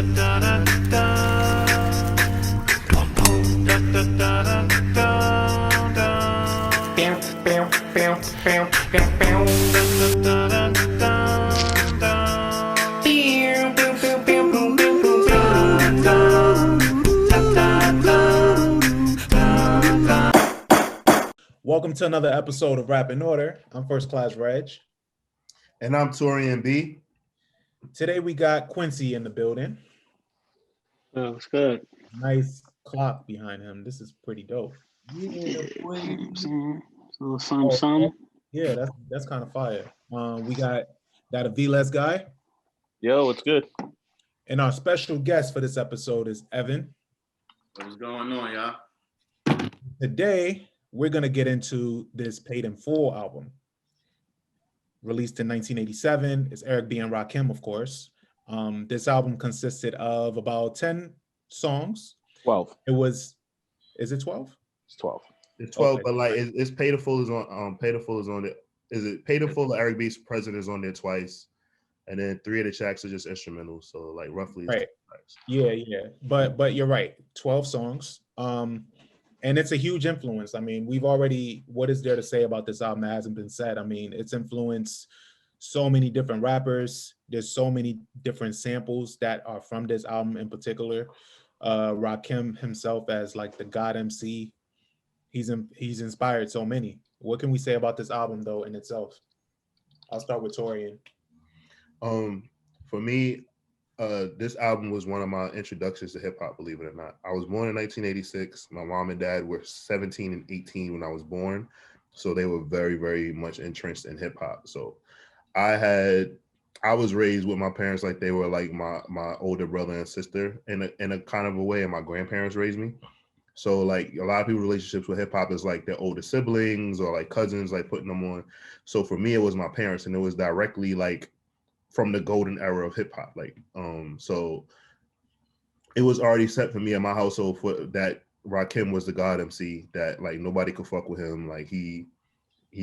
Welcome to another episode of Rap in Order. I'm First Class Regg. And I'm Taurian B. Today we got Quincy in the building. Oh, it's good. Nice clock behind him. This is pretty dope. Yeah, boy. So some. Yeah, that's kind of fire. We got a V-less guy. Yo, what's good? And our special guest for this episode is Evan. What's going on, y'all? Today, we're going to get into this Paid in Full album. Released in 1987. It's Regg B and Rakim, of course. This album consisted of about 10 songs. 12. Is it 12? It's 12. It's 12, Okay. but like it's Paid in Full is on Paid in Full is on it. Is it Paid in Full? Regg B's President is on there twice. And then 3 of the tracks are just instrumental. So like roughly Right. Yeah. But you're right. 12 songs. And it's a huge influence. I mean, what is there to say about this album that hasn't been said? I mean, it's influenced so many different rappers. There's so many different samples that are from this album in particular. Rakim himself as like the God MC, he's inspired so many. What can we say about this album though in itself? I'll start with Taurian. For me, this album was one of my introductions to hip hop, believe it or not. I was born in 1986. My mom and dad were 17 and 18 when I was born. So they were very, very much entrenched in hip hop. So I was raised with my parents like they were like my older brother and sister in a kind of a way, and my grandparents raised me. So like a lot of people's relationships with hip hop is like their older siblings or like cousins, like putting them on. So for me, it was my parents, and it was directly like from the golden era of hip hop. Like, so it was already set for me in my household for that Rakim was the God MC, that like nobody could fuck with him. Like he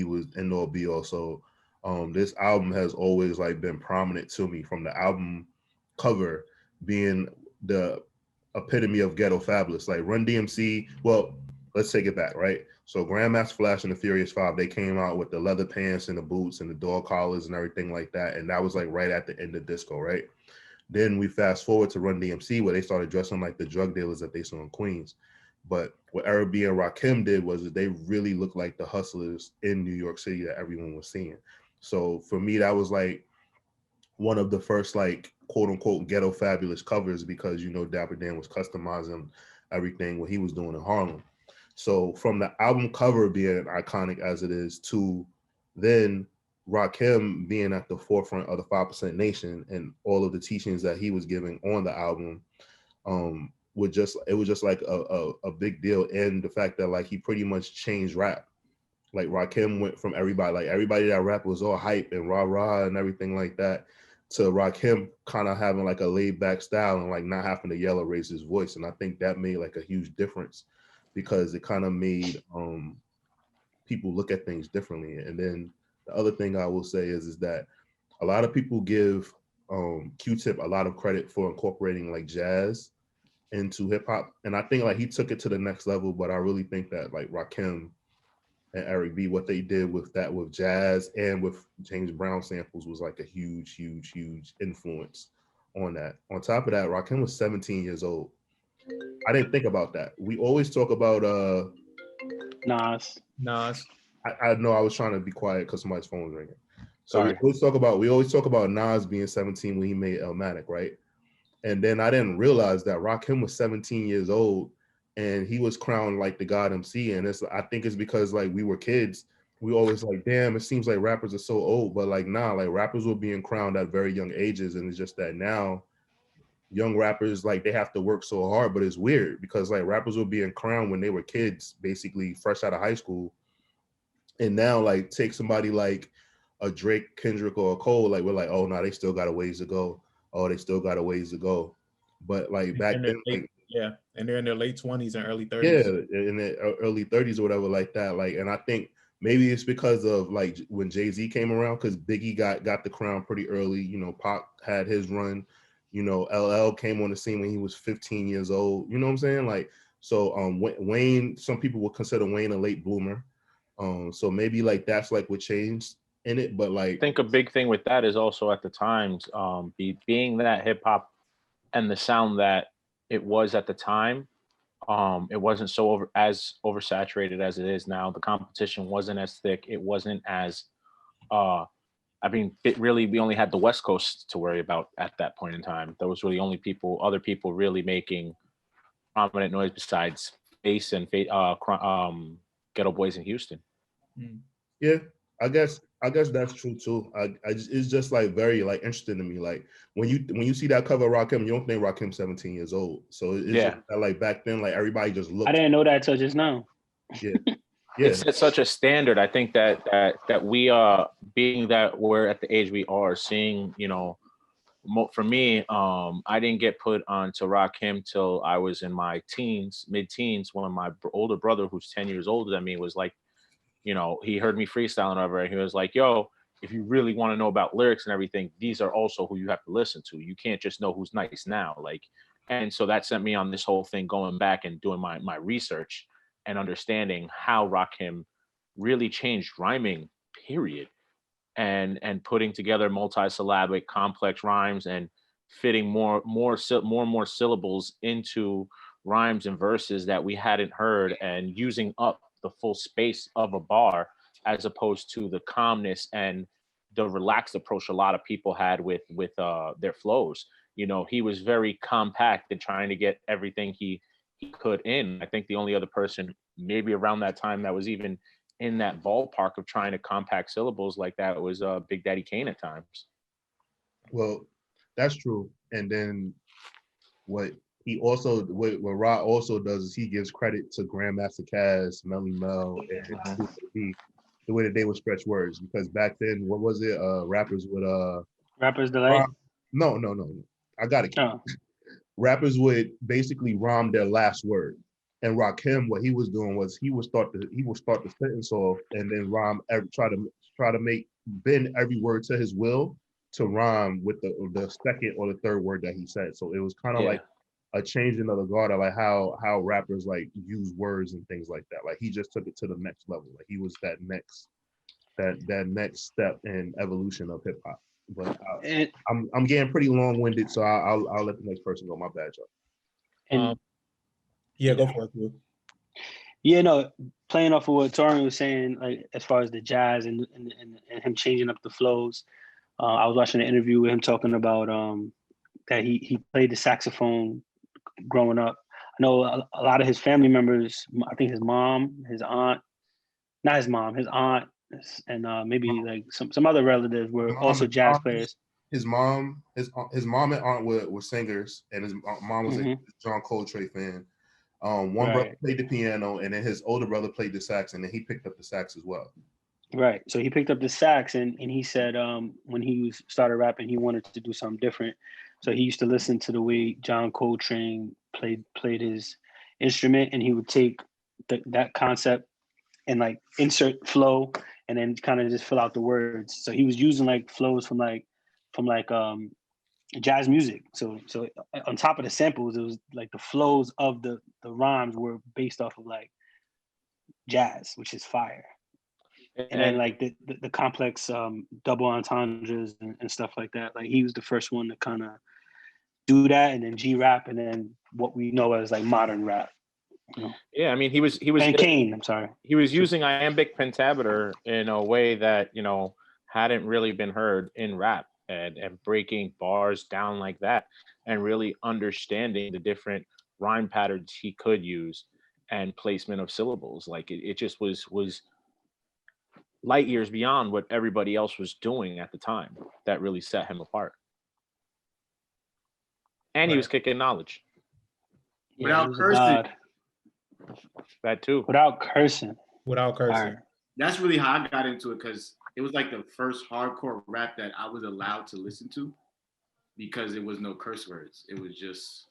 was end all be all. So this album has always like been prominent to me, from the album cover being the epitome of ghetto fabulous. Like Run DMC, well, let's take it back, right? So Grandmaster Flash and the Furious Five, they came out with the leather pants and the boots and the dog collars and everything like that. And that was like right at the end of disco, right? Then we fast forward to Run DMC, where they started dressing like the drug dealers that they saw in Queens. But what Regg B and Rakim did was that they really looked like the hustlers in New York City that everyone was seeing. So for me, that was like one of the first like quote unquote ghetto fabulous covers, because you know Dapper Dan was customizing everything what he was doing in Harlem. So from the album cover being iconic as it is, to then Rakim being at the forefront of the 5% Nation and all of the teachings that he was giving on the album, it was just like a big deal. And the fact that like he pretty much changed rap. Like Rakim went from everybody that rap was all hype and rah-rah and everything like that, to Rakim kind of having like a laid back style and like not having to yell or raise his voice. And I think that made like a huge difference, because it kind of made people look at things differently. And then the other thing I will say is that a lot of people give Q-Tip a lot of credit for incorporating like jazz into hip hop. And I think like he took it to the next level, but I really think that like Rakim and Regg B, what they did with that, with jazz and with James Brown samples, was like a huge, huge, huge influence on that. On top of that, Rakim was 17 years old. I didn't think about that. We always talk about Nas. I know I was trying to be quiet because somebody's phone was ringing. So Sorry. we always talk about Nas being 17 when he made Illmatic, right? And then I didn't realize that Rakim was 17 years old and he was crowned like the God MC. And I think it's because like we were kids. We always like, damn, it seems like rappers are so old, but like nah, like rappers were being crowned at very young ages, and it's just that now young rappers, like they have to work so hard. But it's weird because like rappers were being crowned when they were kids, basically fresh out of high school, and now like take somebody like a Drake, Kendrick, or a Cole, like we're like, oh no, they still got a ways to go. Oh, they still got a ways to go. But like back then, like, yeah, and they're in their late 20s and early 30s. Yeah, in the early 30s or whatever like that. Like, and I think maybe it's because of like when Jay-Z came around, because Biggie got the crown pretty early. You know, Pac had his run. You know, LL came on the scene when he was 15 years old. You know what I'm saying? Like, so Wayne, some people would consider Wayne a late bloomer. So maybe like that's like what changed in it. But like, I think a big thing with that is also at the times, being that hip hop and the sound that it was at the time, it wasn't so oversaturated as it is now. The competition wasn't as thick. It wasn't as I mean, we only had the West Coast to worry about at that point in time. Those were the only other people really making prominent noise besides Bass and Ghetto Boys in Houston. yeah, I guess that's true too. It's just like very like interesting to me. Like when you see that cover of Rakim, you don't think Rakim's 17 years old. So it's just that, like back then, like everybody just looked. I didn't know that till just now. Yeah. It set such a standard. I think that we being that we're at the age we are, seeing, you know, for me, I didn't get put on to Rakim till I was in my mid-teens, when my older brother, who's 10 years older than me, was like, you know, he heard me freestyling over and he was like, yo, if you really want to know about lyrics and everything, these are also who you have to listen to. You can't just know who's nice now. Like, and so that sent me on this whole thing, going back and doing my research and understanding how Rakim really changed rhyming, period. And putting together multisyllabic complex rhymes and fitting more and more syllables into rhymes and verses that we hadn't heard, and using up the full space of a bar, as opposed to the calmness and the relaxed approach a lot of people had with their flows. You know, he was very compact and trying to get everything he could in. I think the only other person maybe around that time that was even in that ballpark of trying to compact syllables like that was Big Daddy Kane at times. Well, that's true. And then what Ra also does is he gives credit to Grandmaster Caz, Melly Mel, and Super B, the way that they would stretch words. Because back then, what was it? Rappers would Rappers Delight? No. I got it. Oh. Rappers would basically rhyme their last word. And Rakim, what he was doing was he would start the sentence off and then rhyme try to bend every word to his will to rhyme with the second or the third word that he said. So it was kind of like a changing of the guard of like how rappers like use words and things like that. Like he just took it to the next level. Like he was that next step in evolution of hip hop. But I'm getting pretty long-winded, so I'll let the next person go. My bad, y'all. Yeah, go for it, too. Yeah, no, playing off of what Taurian was saying, like as far as the jazz and him changing up the flows. I was watching an interview with him talking about that he played the saxophone growing up. I know a lot of his family members, I think his mom, his aunt, not his mom, his aunt, and maybe like some other relatives were also jazz players. His mom and aunt were singers, and his mom was a John Coltrane fan. One brother played the piano, and then his older brother played the sax, and then he picked up the sax as well. Right. So he picked up the sax, and he said when he started rapping, he wanted to do something different. So he used to listen to the way John Coltrane played his instrument, and he would take that concept and like insert flow, and then kind of just fill out the words. So he was using like flows from jazz music. So on top of the samples, it was like the flows of the rhymes were based off of like jazz, which is fire. And then like the complex double entendres and stuff like that. Like he was the first one to kind of do that, and then G rap, and then what we know as like modern rap. You know? Yeah, I mean he was and Kane. I'm sorry. He was using iambic pentameter in a way that, you know, hadn't really been heard in rap, and breaking bars down like that, and really understanding the different rhyme patterns he could use and placement of syllables. Like it just was light years beyond what everybody else was doing at the time. That really set him apart. And he was kicking knowledge. Without cursing. That too. Without cursing. That's really how I got into it, because it was like the first hardcore rap that I was allowed to listen to, because it was no curse words. It was just,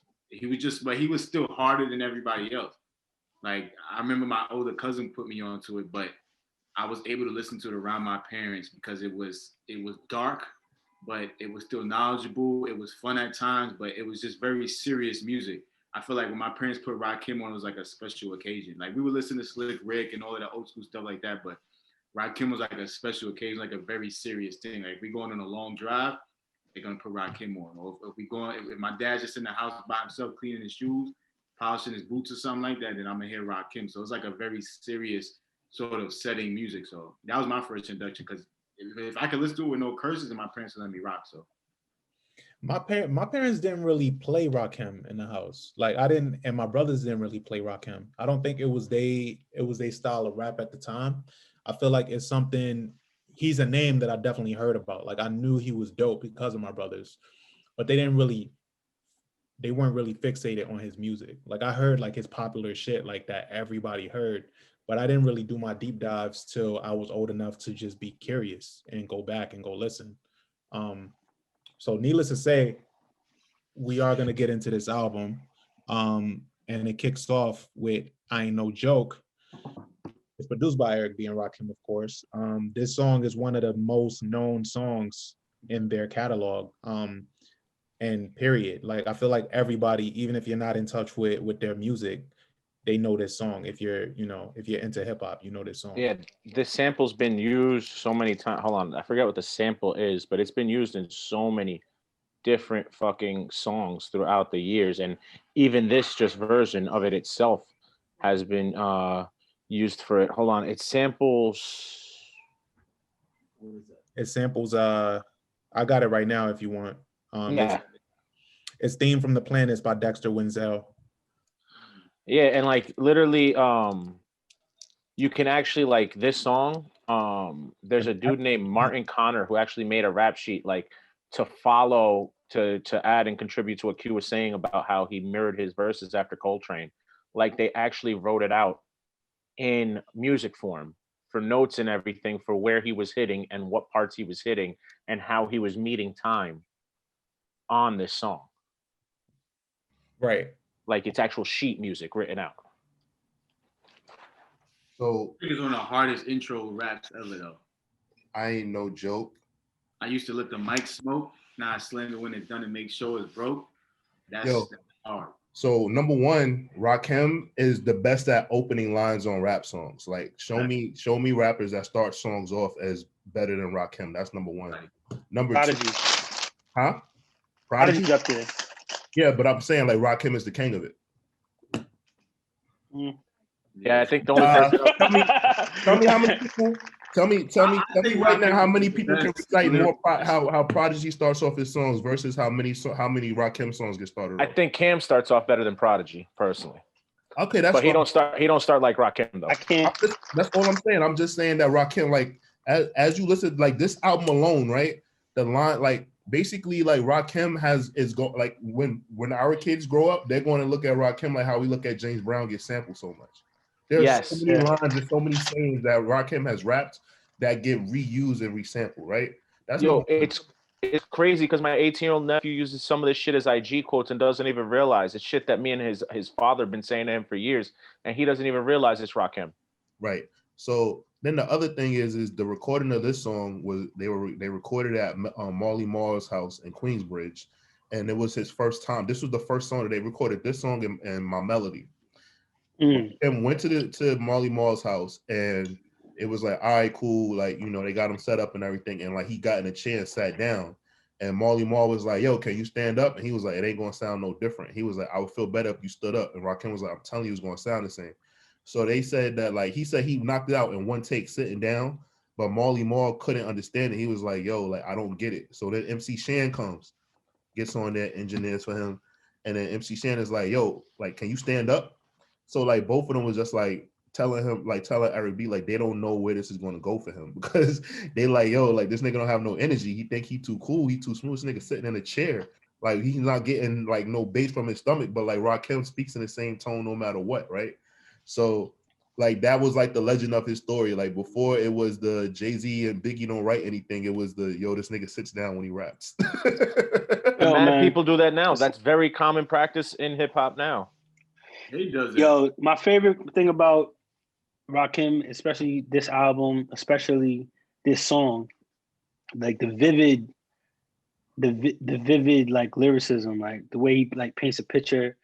but he was still harder than everybody else. Like I remember my older cousin put me onto it, but I was able to listen to it around my parents because it was dark, but it was still knowledgeable. It was fun at times, but it was just very serious music. I feel like when my parents put Rakim on, it was like a special occasion. Like we would listen to Slick Rick and all of the old school stuff like that, but Rakim was like a special occasion, like a very serious thing. Like if we going on a long drive, they're gonna put Rakim on. Or if we going, if my dad's just in the house by himself cleaning his shoes, polishing his boots or something like that, then I'm gonna hear Rakim. So it's like a very serious sort of setting music. So that was my first introduction because if I could listen to it with no curses, and my parents would let me rock. So My parents didn't really play Rakim in the house. Like I didn't, and my brothers didn't really play Rakim. I don't think it was they style of rap at the time. I feel like it's something. He's a name that I definitely heard about. Like I knew he was dope because of my brothers, but they weren't really fixated on his music. Like I heard like his popular shit like that everybody heard, but I didn't really do my deep dives till I was old enough to just be curious and go back and go listen. So needless to say, we are gonna get into this album. And it kicks off with I Ain't No Joke. It's produced by Eric B and Rakim, of course. This song is one of the most known songs in their catalog. And period. Like I feel like everybody, even if you're not in touch with their music, they know this song. If you're into hip hop, you know this song. Yeah, this sample's been used so many times. Hold on, I forget what the sample is, but it's been used in so many different fucking songs throughout the years, and even this just version of it itself has been used for it. Hold on, it samples. It samples. I got it right now if you want. Yeah. It's Theme from the Planets by Dexter Wenzel. Yeah, and like literally, you can actually like this song. There's a dude named Martin Connor who actually made a rap sheet like to follow to add and contribute to what Q was saying about how he mirrored his verses after Coltrane. Like they actually wrote it out in music form for notes and everything for where he was hitting and what parts he was hitting and how he was meeting time on this song. Right. Like it's actual sheet music written out. So I think it's one of the hardest intro raps ever though. I Ain't No Joke. I used to let the mic smoke. Now I slam it when it's done and make sure it's broke. That's hard. So number one, Rakim is the best at opening lines on rap songs. Like show me rappers that start songs off as better than Rakim. That's number one. Right. Number Prodigy. two, huh? Prodigy's up there. Yeah, but I'm saying like Rakim is the king of it. Yeah, I think the only person. Tell me how many people. Tell me right now how many people can recite more how Prodigy starts off his songs versus how many Rakim songs get started off. I think Cam starts off better than Prodigy, personally. Okay, that's but he don't start like Rakim though. I can't. That's all I'm saying. I'm just saying that Rakim, like as you listen, like this album alone, right? The line, like basically, like Rakim like when our kids grow up, they're going to look at Rakim like how we look at James Brown get sampled so much. There's so many lines and so many sayings that Rakim has rapped that get reused and resampled, right? That's it's crazy because my 18-year-old nephew uses some of this shit as IG quotes and doesn't even realize it's shit that me and his father have been saying to him for years, and he doesn't even realize it's Rakim. Right. So then the other thing is the recording of this song was they recorded at Marley Marl's house in Queensbridge, and it was his first time. This was the first song that they recorded. This song and My Melody. And went to Marley Marl's house, and it was like, all right, cool, like they got him set up and everything, and like he got in a chair and sat down, and Marley Marl was like, yo, can you stand up? And he was like, it ain't gonna sound no different. He was like, I would feel better if you stood up. And Rakim was like, I'm telling you, it's gonna sound the same. So they said that like he said he knocked it out in one take sitting down, but Marley Marl couldn't understand it. He was like, yo, like I don't get it. So then MC Shan comes, gets on there, engineers for him, and then MC Shan is like, yo, like can you stand up? So like both of them was just like telling Eric B like they don't know where this is going to go for him because they like, yo, like this nigga don't have no energy. He think he too cool, he too smooth. This nigga sitting in a chair, like he's not getting like no bass from his stomach, but like Rakim speaks in the same tone no matter what, right? So like that was like the legend of his story. Like before it was the Jay-Z and Biggie don't write anything, it was the this nigga sits down when he raps. Mad people do that now. That's very common practice in hip hop now. He does it. Yo, my favorite thing about Rakim, especially this album, especially this song, like the vivid the vivid like lyricism, like the way he like paints a picture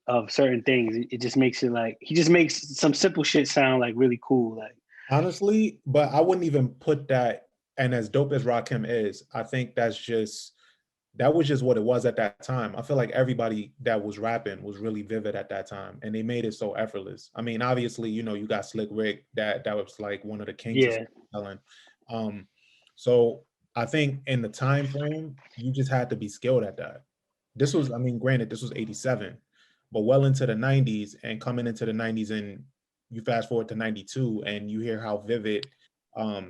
of certain things. It just makes it like he just makes some simple shit sound like really cool. Like Honestly, but I wouldn't even put that. And as dope as Rakim is, I think that was just what it was at that time. I feel like everybody that was rapping was really vivid at that time, and they made it so effortless. I mean, obviously, you got Slick Rick, that was like one of the kings of yeah, storytelling. So I think in the time frame, you just had to be skilled at that. This was, I mean, granted, this was 87, but well into the 90s and coming into the 90s, and you fast forward to 92 and you hear how vivid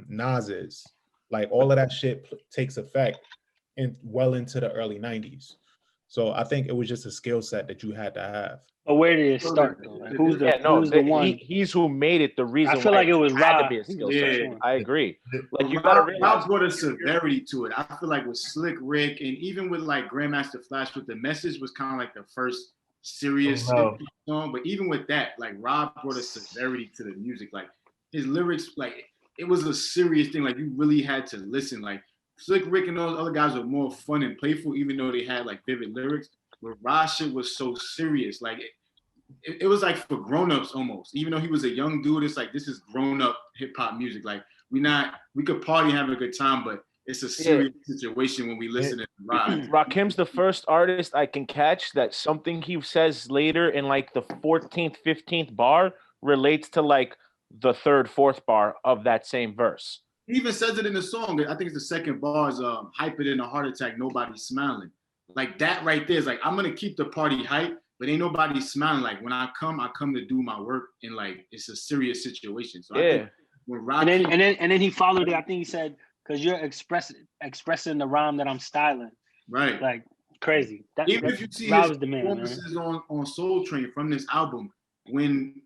Nas is. Like all of that shit takes effect in well into the early 90s. So I think it was just a skill set that you had to have. but where did it start though? Like, who's the one? He's who made it the reason. I feel like it was had Rob. to be a skill Yeah. set. I agree. Like you Rob, gotta realize, Rob brought a severity to it. I feel like with Slick Rick and even with like Grandmaster Flash, with the message was kind of like the first serious song. But even with that, like Rob brought a severity to the music. Like his lyrics, like it was a serious thing. Like you really had to listen. Like Slick Rick and those other guys were more fun and playful, even though they had like vivid lyrics. But Rob's shit was so serious. Like it was like for grown-ups almost. Even though he was a young dude, it's like this is grown-up hip-hop music. Like we could party and have a good time, but it's a serious situation when we listen to Rob. Rakim's the first artist I can catch that something he says later in like the 14th, 15th bar relates to like the third, fourth bar of that same verse. He even says it in the song. I think it's the second bar is hype it in a heart attack, nobody's smiling. Like that right there is like, I'm gonna keep the party hype, but ain't nobody smiling. Like when I come to do my work, and like it's a serious situation. So I think when Rob and then he followed it. I think he said, "Cause you're expressing the rhyme that I'm styling." Right. Like crazy. Even if you see Rob his performances on Soul Train from this album, when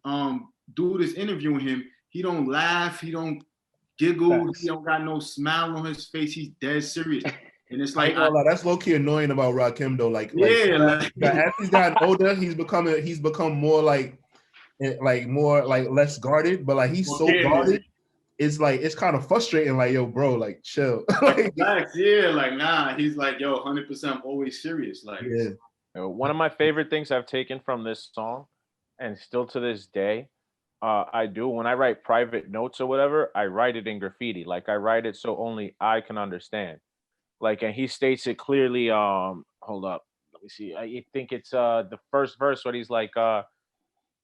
dude is interviewing him, he don't laugh, he don't giggle, he don't got no smile on his face. He's dead serious. And it's like that's low key annoying about Rakim though. Like as he's gotten older, he's become more like less guarded. But like he's so guarded, it's like it's kind of frustrating. Like yo, bro, like chill. Like nah. He's like yo, 100%. I'm always serious. Like one of my favorite things I've taken from this song, and still to this day, I do when I write private notes or whatever, I write it in graffiti. Like I write it so only I can understand. Like, and he states it clearly. Hold up, let me see. I think it's the first verse where he's like,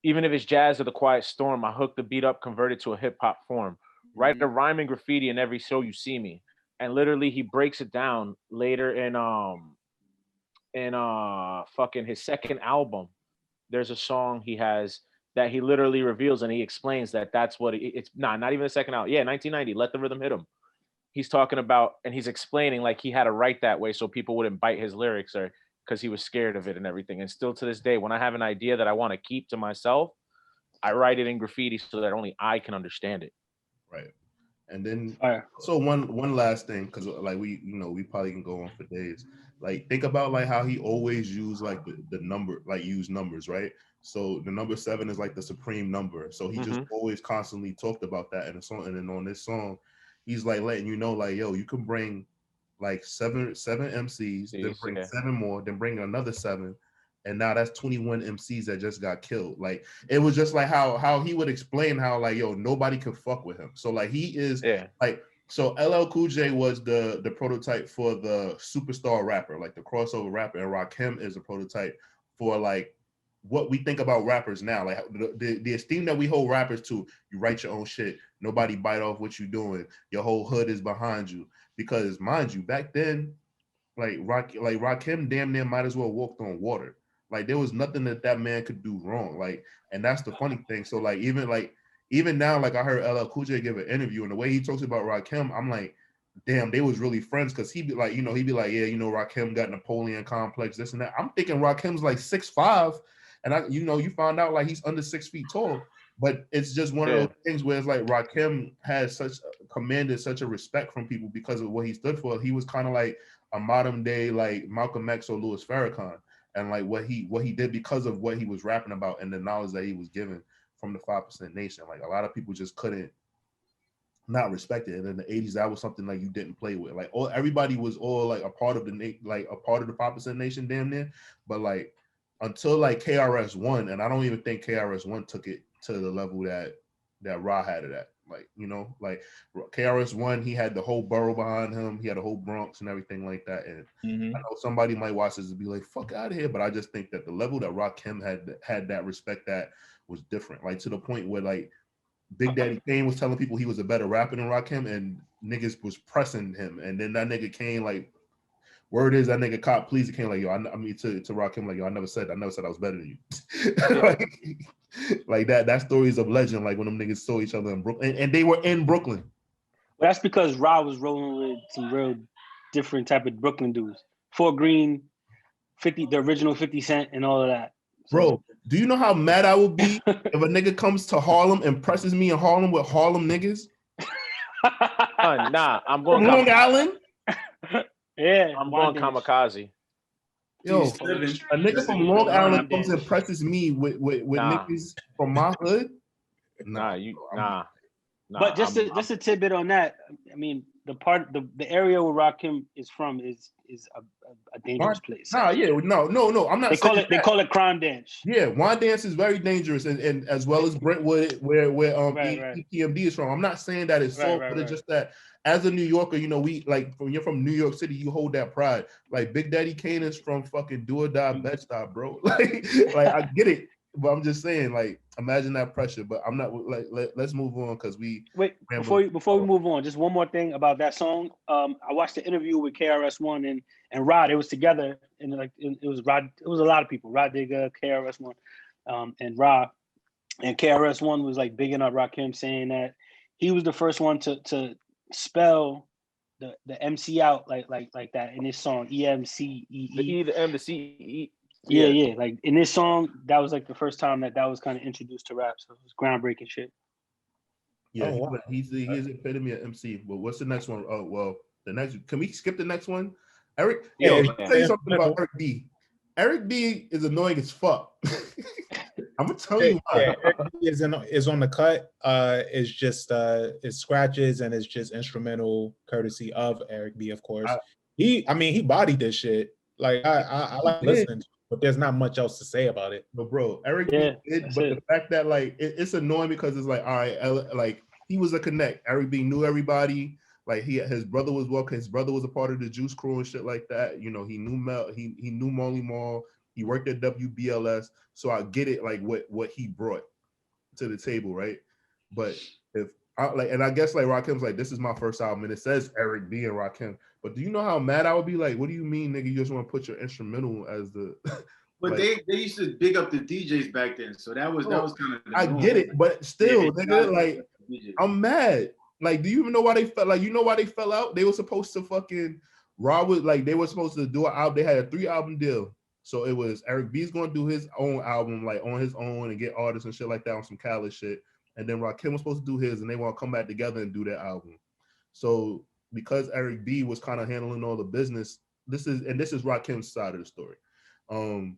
even if it's jazz or the quiet storm, I hook the beat up, convert it to a hip hop form. Write a rhyme in graffiti in every show you see me. And literally, he breaks it down later in fucking his second album. There's a song he has that he literally reveals, and he explains that that's what it's not even the second album. Yeah, 1990. Let the Rhythm Hit Him. He's talking about, and he's explaining like he had to write that way so people wouldn't bite his lyrics, or because he was scared of it and everything. And still to this day, when I have an idea that I want to keep to myself, I write it in graffiti so that only I can understand it. Right. And then so one last thing, because like we probably can go on for days. Like think about like how he always used like the number, like use numbers, right? So the number 7 is like the supreme number. So he just always constantly talked about that in the song. And then on this song, he's like letting you know, like, yo, you can bring like seven MCs, then bring 7 more, then bring another 7, and now that's 21 MCs that just got killed. Like it was just like how he would explain how like, yo, nobody could fuck with him. So like he is like, so LL Cool J was the prototype for the superstar rapper, like the crossover rapper, and Rakim is a prototype for like what we think about rappers now, like the esteem that we hold rappers to. You write your own shit, nobody bite off what you're doing, your whole hood is behind you. Because mind you, back then, like Rakim damn near might as well walked on water. Like there was nothing that man could do wrong. Like, and that's the funny thing. So like even now, like I heard LL Cool J give an interview, and the way he talks about Rakim, I'm like, damn, they was really friends, because he'd be like, yeah, Rakim got Napoleon complex, this and that. I'm thinking Rakim's like 6'5", and you find out like he's under 6 feet tall. But it's just one of those things where it's like Rakim has commanded such a respect from people because of what he stood for. He was kind of like a modern day like Malcolm X or Louis Farrakhan, and like what he did because of what he was rapping about and the knowledge that he was given from the 5% Nation. Like a lot of people just couldn't not respected. And in the 80s, that was something like you didn't play with. Like everybody was all like a part of the 5% Nation damn near. But like until like KRS-One, and I don't even think KRS-One took it to the level that Ra had it at. Like, you know, like KRS-One, he had the whole borough behind him. He had a whole Bronx and everything like that. And I know somebody might watch this and be like, fuck out of here. But I just think that the level that Rakim had that respect that was different. Like to the point where like Big Daddy Kane was telling people he was a better rapper than Rakim, and niggas was pressing him. And then that nigga came like, word is that nigga cop please, it came like, yo, I mean to Rakim, like, yo, I never said I was better than you. like that story is of legend, like when them niggas saw each other in Brooklyn, and they were in Brooklyn. Well, that's because Ra was rolling with some real different type of Brooklyn dudes. Fort Greene, 50, the original 50 Cent and all of that. So, bro, do you know how mad I would be if a nigga comes to Harlem and presses me in Harlem with Harlem niggas? Nah, I'm going Long Island. Yeah, I'm going kamikaze. Yo, a nigga from Long Island comes and presses me with niggas from my hood. Nah. But just a tidbit on that. I mean, the area where Rakim is from is a dangerous place. No. I'm not. They call it crime dance. Yeah, Wine Dance is very dangerous, and as well as Brentwood, where EPMD is from. I'm not saying that it's so, but it's just that as a New Yorker, you know, we like when you're from New York City, you hold that pride. Like Big Daddy Kane is from fucking Do or Die Bed-Stuy, bro. like I get it, but I'm just saying, like, imagine that pressure. But I'm not like let's move on because we wait before we move on. Just one more thing about that song. I watched the interview with KRS-One and Rod. It was together, and like it was Rod. It was a lot of people. Rod Digger, KRS-One, and Rod. And KRS-One was like bigging up Rakim, saying that he was the first one to spell the MC out like that in this song, EMCEE. The E, the M, the C, E. Yeah. Like in this song, that was like the first time that was kind of introduced to rap. So it was groundbreaking shit. Yeah, he's the epitome of MC. But what's the next one? Oh, well, the next. Can we skip the next one? Eric, let me tell you something about Eric B. Eric B is annoying as fuck. I'm gonna tell you why. Yeah, Eric B is on the cut. It's just it scratches and it's just instrumental courtesy of Eric B, of course. He bodied this shit. Like I like listening to it, but there's not much else to say about it. But bro, Eric B did, but the fact that like it's annoying because it's like, all right, like he was a connect. Eric B knew everybody. Like his brother was welcome. His brother was a part of the Juice Crew and shit like that. You know, he knew Mel. He knew Molly Mall. He worked at WBLS. So I get it, like what he brought to the table, right? But and I guess like Rakim's like, this is my first album, and it says Eric B and Rakim. But do you know how mad I would be? Like, what do you mean, nigga? You just want to put your instrumental as the? But like, they used to big up the DJs back then, so that was kind of. I get it, but still, nigga, like I'm mad. Like, do you even know why they fell? Like, you know why they fell out? They were supposed to fucking they were supposed to do an album. They had a 3-album deal. So it was Eric B's gonna do his own album, like on his own, and get artists and shit like that on some Khaled shit. And then Rakim was supposed to do his, and they want to come back together and do that album. So because Eric B was kind of handling all the business, this is Rakim's side of the story. When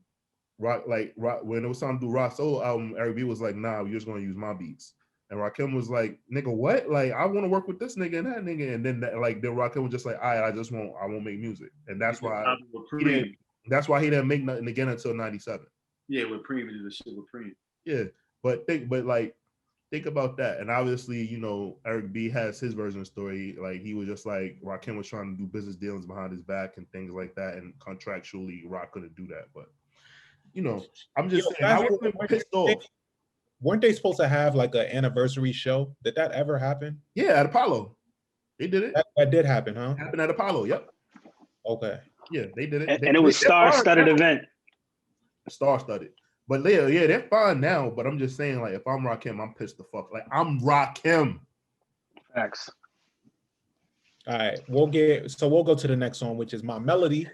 it was time to do Rock's old album, Eric B was like, nah, you're just gonna use my beats. And Rakim was like, nigga, what? Like, I want to work with this nigga and that nigga. And then Rakim was just like, all right, I won't make music. And that's why he didn't make nothing again until 97. Yeah, with Preem, and the shit with Preem. Yeah, but think about that. And obviously, you know, Eric B has his version of the story. Like, he was just like, Rakim was trying to do business dealings behind his back and things like that. And contractually, Rock couldn't do that. But, you know, I'm just saying, I wasn't pissed off. Weren't they supposed to have like an anniversary show? Did that ever happen? Yeah, at Apollo. They did it. That did happen, huh? It happened at Apollo, yep. Okay. Yeah, they did it. And it was star-studded event. Star-studded. But they're fine now. But I'm just saying, like, if I'm Rakim, I'm pissed the fuck. Like, I'm Rakim. Facts. All right, we'll go to the next song, which is My Melody.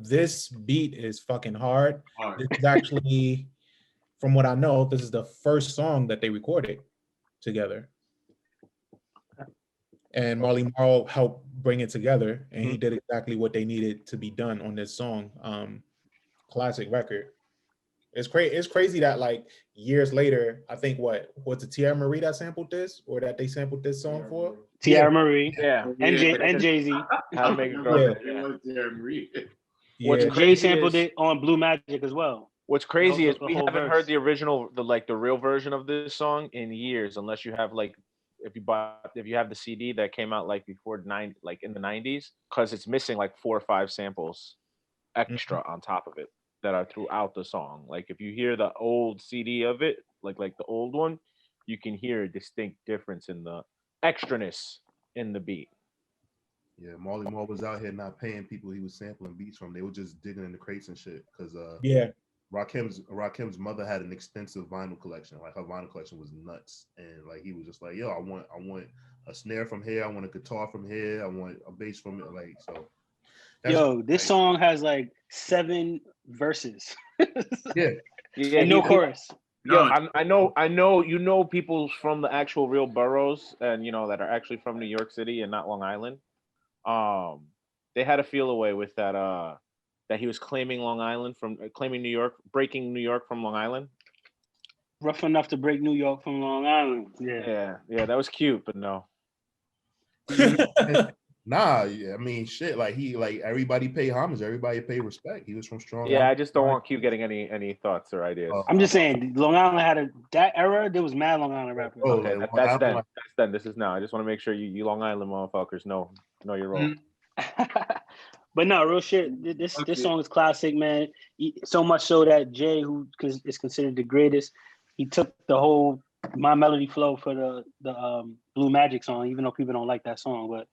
This beat is fucking hard. This is actually, from what I know, this is the first song that they recorded together. And Marley Marl helped bring it together, and he did exactly what they needed to be done on this song. Classic record. It's crazy. It's crazy that like years later, I think what was it Tierra Marie that sampled this, or that they sampled this song for? Tierra Marie Yeah. and Jay-Z. How to make it Yeah. grow. And Jay sampled it on Blue Magic as well. What's crazy is The we whole haven't verse. heard the original, the real version of this song in years, unless you have like if you have the CD that came out like before like in the 90s, because it's missing like 4 or 5 samples extra on top of it that are throughout the song. Like if you hear the old CD of it, like the old one, you can hear a distinct difference in the extraness in the beat. Yeah, Marley Marl was out here not paying people he was sampling beats from. They were just digging in the crates and shit. Because Rakim's mother had an extensive vinyl collection. Like her vinyl collection was nuts, and like he was just like, yo, I want a snare from here, I want a guitar from here, I want a bass from it. Like so. Yo, this song has like 7 verses. Yeah, and no chorus. Yo, I know people from the actual real boroughs, and that are actually from New York City and not Long Island. They had a feel away with that that he was claiming Long Island claiming New York, breaking New York from Long Island. Rough enough to break New York from Long Island. Yeah, that was cute, but no. Nah, I mean, shit. Like everybody pay homage, everybody pay respect. He was from Strong. Yeah, I just don't want Q getting any thoughts or ideas. I'm just saying, Long Island had that era. There was mad Long Island rappers. Okay, that's then. That's then. This is now. I just want to make sure you Long Island motherfuckers know your role. But no, real shit. This song is classic, man. So much so that Jay, who is considered the greatest, he took the whole My Melody flow for the Blue Magic song, even though people don't like that song. But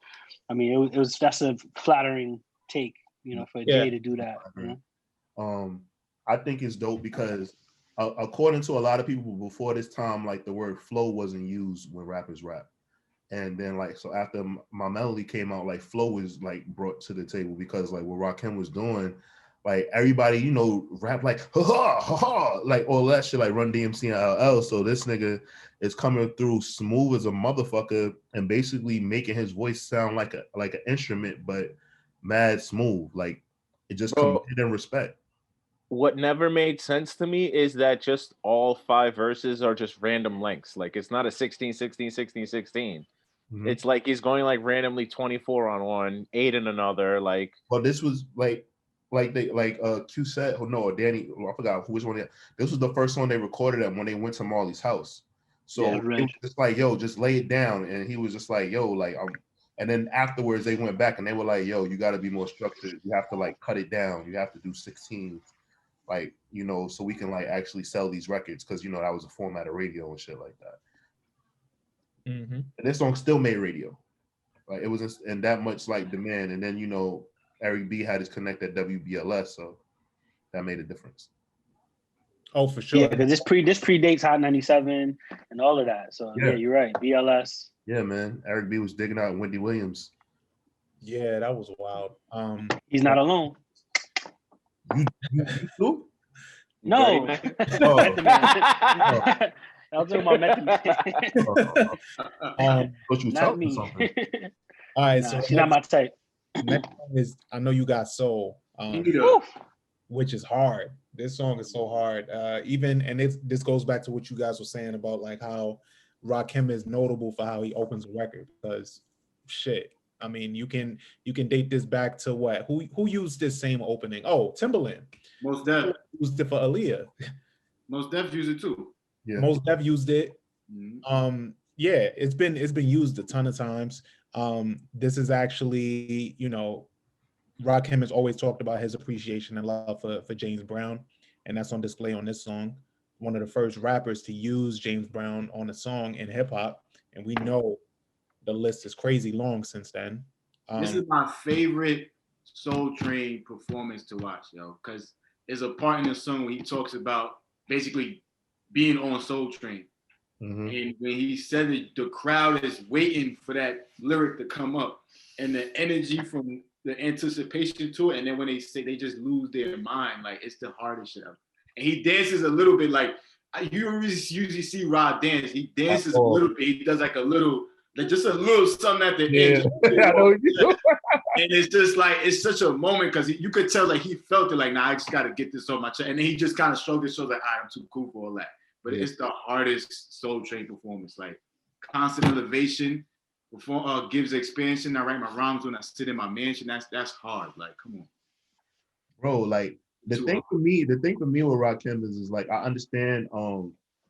I mean, that's a flattering take, for Jay to do that. I think it's dope because according to a lot of people before this time, like the word flow wasn't used when rappers rap. And then so after My Melody came out, like flow was like brought to the table because like what Rakim was doing, like everybody, rap like ha ha ha ha, like all that shit, like Run DMC and LL. So this nigga is coming through smooth as a motherfucker and basically making his voice sound like an instrument, but mad smooth. Like it just commanded in respect. What never made sense to me is that just all 5 verses are just random lengths. Like it's not a 16, 16, 16, 16. Mm-hmm. It's like he's going like randomly 24 on one, 8 in another. Like, well, this was Q said, Danny, I forgot which one. This was the first one they recorded at when they went to Marley's house. So it was just like, yo, just lay it down. And he was just like, yo, like, and then afterwards they went back and they were like, yo, you got to be more structured. You have to like cut it down. You have to do 16, like, so we can like actually sell these records. Cause that was a format of radio and shit like that. Mm-hmm. And this song still made radio. Like it was in that much like demand. And then, Eric B had his connect at WBLS, so that made a difference. Oh, for sure. Yeah, because this predates Hot 97 and all of that. So yeah, you're right. BLS. Yeah, man. Eric B was digging out Wendy Williams. Yeah, that was wild. He's not alone. You too? No. I was talking about Method Man. What you talking something? All right, so she's not my type. Next song is I Know You Got Soul, which is hard. This song is so hard. This goes back to what you guys were saying about like how Rakim is notable for how he opens a record. Because shit, I mean, you can date this back to what? Who used this same opening? Oh, Timbaland. Most Def used it for Aaliyah. Most Def used it too. Yeah. Most Def used it. Mm-hmm. Yeah, it's been used a ton of times. This is actually, Rakim has always talked about his appreciation and love for James Brown, and that's on display on this song. One of the first rappers to use James Brown on a song in hip hop, and we know the list is crazy long since then. This is my favorite Soul Train performance to watch, because there's a part in the song where he talks about basically being on Soul Train. Mm-hmm. And when he said it, the crowd is waiting for that lyric to come up, and the energy from the anticipation to it, and then when they say they just lose their mind, like it's the hardest shit ever. And he dances a little bit like you usually see Rod dance. He dances a little bit. He does like a little like just a little something at the Yeah, end. I know what you do. And it's just like, it's such a moment because you could tell like he felt it like, nah, I just got to get this on my chest. And then he just kind of showed his shoulders like, I'm too cool for all that. But it's the hardest Soul Train performance. Like constant elevation, before gives expansion. I write my rhymes when I sit in my mansion. That's hard. Like, come on. Bro, like the Too thing hard. for me with Rakim is like I understand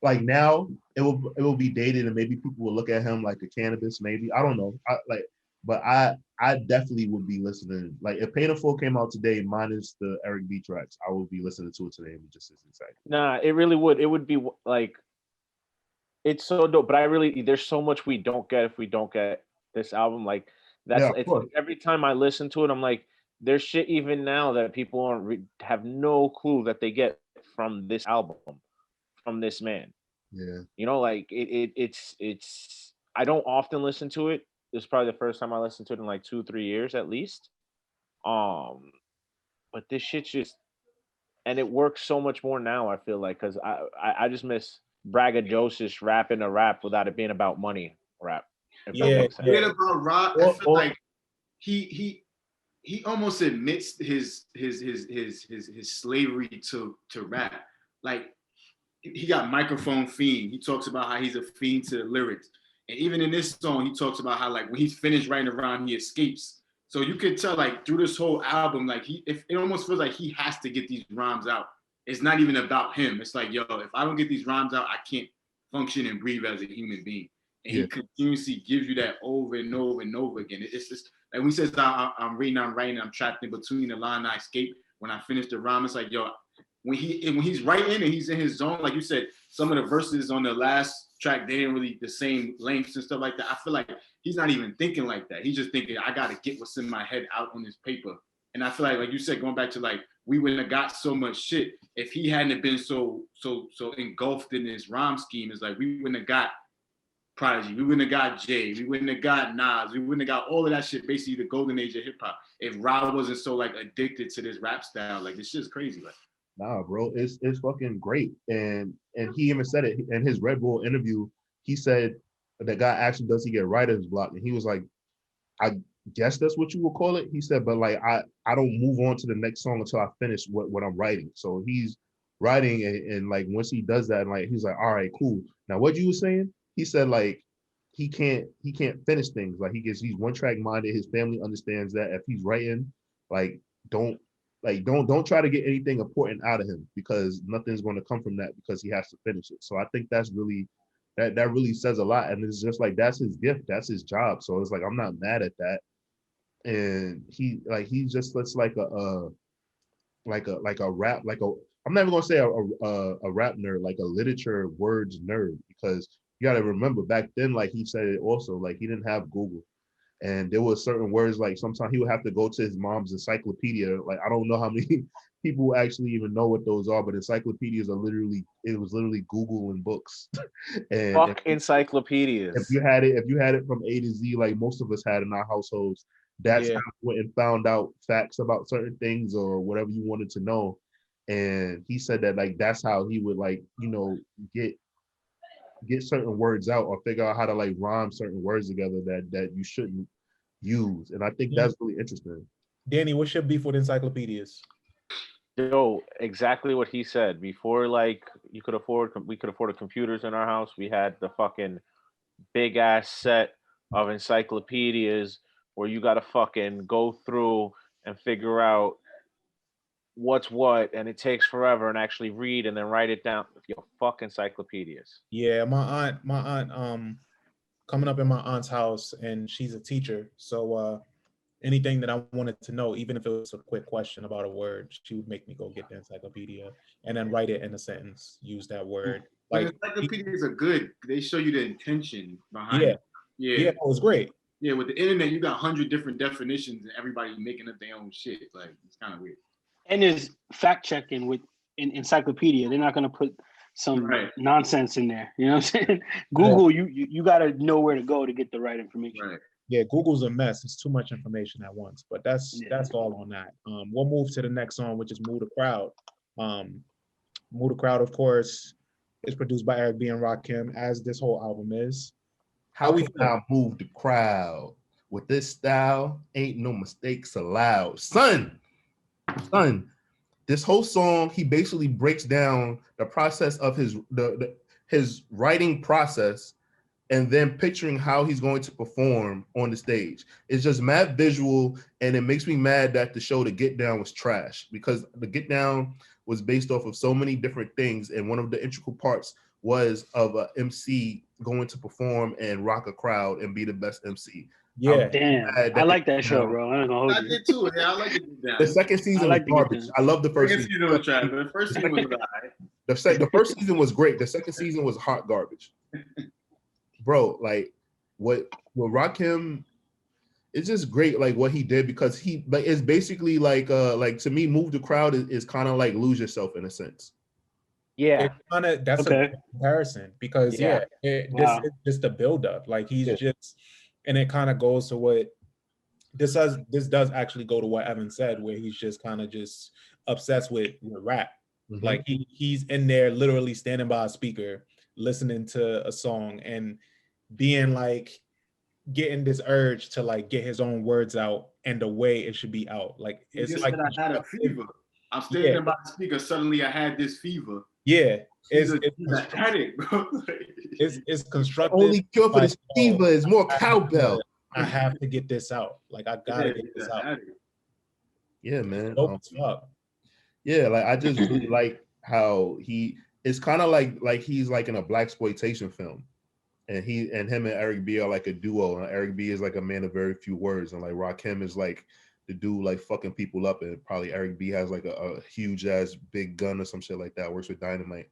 like now it will be dated and maybe people will look at him like a cannabis, maybe. I don't know. But I definitely would be listening. Like if Paid in Full came out today, minus the Eric B tracks, I would be listening to it today and just as excited. Nah, it really would. It would be like, it's so dope. But there's so much we don't get if we don't get this album. Like Yeah, of it's course. like every time I listen to it, I'm like, there's shit even now that people have no clue that they get from this album, from this man. Yeah. You know, like it's. I don't often listen to it. This is probably the first time I listened to it in like 2-3 years at least. But this shit's just, and it works so much more now. I feel like because I just miss braggadocious rapping a rap without it being about money rap. If that makes sense. Weird about Rock, I feel like he almost admits his slavery to rap. Like he got microphone fiend. He talks about how he's a fiend to the lyrics. And even in this song, he talks about how like when he's finished writing a rhyme, he escapes. So you could tell like through this whole album, like it almost feels like he has to get these rhymes out. It's not even about him. It's like, yo, if I don't get these rhymes out, I can't function and breathe as a human being. And he continuously gives you that over and over and over again. It's just like when he says, I'm reading, I'm writing, I'm trapped in between the line, I escape. When I finish the rhyme, it's like, yo, when he's writing and he's in his zone, like you said, some of the verses on the last track, they ain't really the same lengths and stuff like that. I feel like he's not even thinking like that. He's just thinking, I got to get what's in my head out on this paper. And I feel like you said, going back to like, we wouldn't have got so much shit if he hadn't been so engulfed in this rhyme scheme. It's like we wouldn't have got Prodigy, we wouldn't have got Jay, we wouldn't have got Nas, we wouldn't have got all of that shit, basically the golden age of hip hop, if Rob wasn't so like addicted to this rap style. Like, this shit's crazy. Like, nah, bro, it's fucking great. And he even said it in his Red Bull interview. He said the guy asked him, does he get writer's block? And he was like, I guess that's what you would call it. He said, but like I don't move on to the next song until I finish what I'm writing. So he's writing and like once he does that, like he's like, all right, cool. Now what you were saying? He said like he can't finish things. Like he's one track minded. His family understands that. If he's writing, like don't try to get anything important out of him because nothing's going to come from that because he has to finish it. So I think that's really that really says a lot. And it's just like that's his gift, that's his job. So it's like I'm not mad at that. And he just looks like a rap, like a, I'm not even gonna say a rap nerd, like a literature words nerd, because you got to remember back then, like he said it also, like he didn't have Google, and there were certain words like sometimes he would have to go to his mom's encyclopedia. Like I don't know how many people actually even know what those are, but encyclopedias are literally Google and books. And fuck encyclopedias. If you had it from A to Z, like most of us had in our households, that's how you went and found out facts about certain things or whatever you wanted to know. And he said that like that's how he would like, you know, get certain words out or figure out how to like rhyme certain words together that you shouldn't use. And I think that's really interesting. Danny, what's your beef with encyclopedias? Yo, exactly what he said. Before, like we could afford computers in our house. We had the fucking big ass set of encyclopedias where you got to fucking go through and figure out what's what, and it takes forever and actually read and then write it down. Yo, fuck encyclopedias. Yeah, my aunt coming up in my aunt's house, and she's a teacher, so anything that I wanted to know, even if it was a quick question about a word, she would make me go get the encyclopedia and then write it in a sentence, use that word. but Like encyclopedias are good. They show you the intention behind it. Yeah, it was great. Yeah, with the internet, you got 100 different definitions and everybody making up their own shit. Like, it's kind of weird. And there's fact checking with encyclopedia. They're not going to put some nonsense in there. You know what I'm saying? Google, you got to know where to go to get the right information. Right. Yeah, Google's a mess. It's too much information at once. But that's all on that. We'll move to the next song, which is Move the Crowd. Move the Crowd, of course, is produced by Eric B and Rakim, as this whole album is. How can I move the crowd? With this style, ain't no mistakes allowed. Son, this whole song, he basically breaks down the process of his writing process and then picturing how he's going to perform on the stage. It's just mad visual, and it makes me mad that the show The Get Down was trash, because The Get Down was based off of so many different things, and one of the integral parts was of a MC going to perform and rock a crowd and be the best MC. Yeah, damn. I like that show, bro. I'm gonna hold you. I did too. Yeah, I like it. The second season was garbage. I love the first season. Was trash, but the first season was alright. The first season was great. The second season was hot garbage. Bro, like what Rakim, it's just great, like what he did, because he like it's basically like to me, Move the Crowd is kind of like Lose Yourself in a sense. Yeah, that's a good comparison, because this is just a buildup. Like he's just, and it kind of goes to what this does actually go to what Evan said, where he's just kind of just obsessed with rap. Mm-hmm. Like he's in there literally standing by a speaker, listening to a song and being like getting this urge to like get his own words out and the way it should be out. Like it's like I had a fever. I'm standing by the speaker. Suddenly I had this fever. Yeah, it's headache, bro. It's constructive. The only cure for this fever is more cowbell. I have to get this out. Like I gotta get this out. Yeah, man. Yeah, like I just really like how it's kind of like he's like in a blaxploitation film. And him and Eric B are like a duo, and Eric B is like a man of very few words, and like Rakim is like the dude like fucking people up, and probably Eric B has like a huge ass big gun or some shit like that, works with dynamite.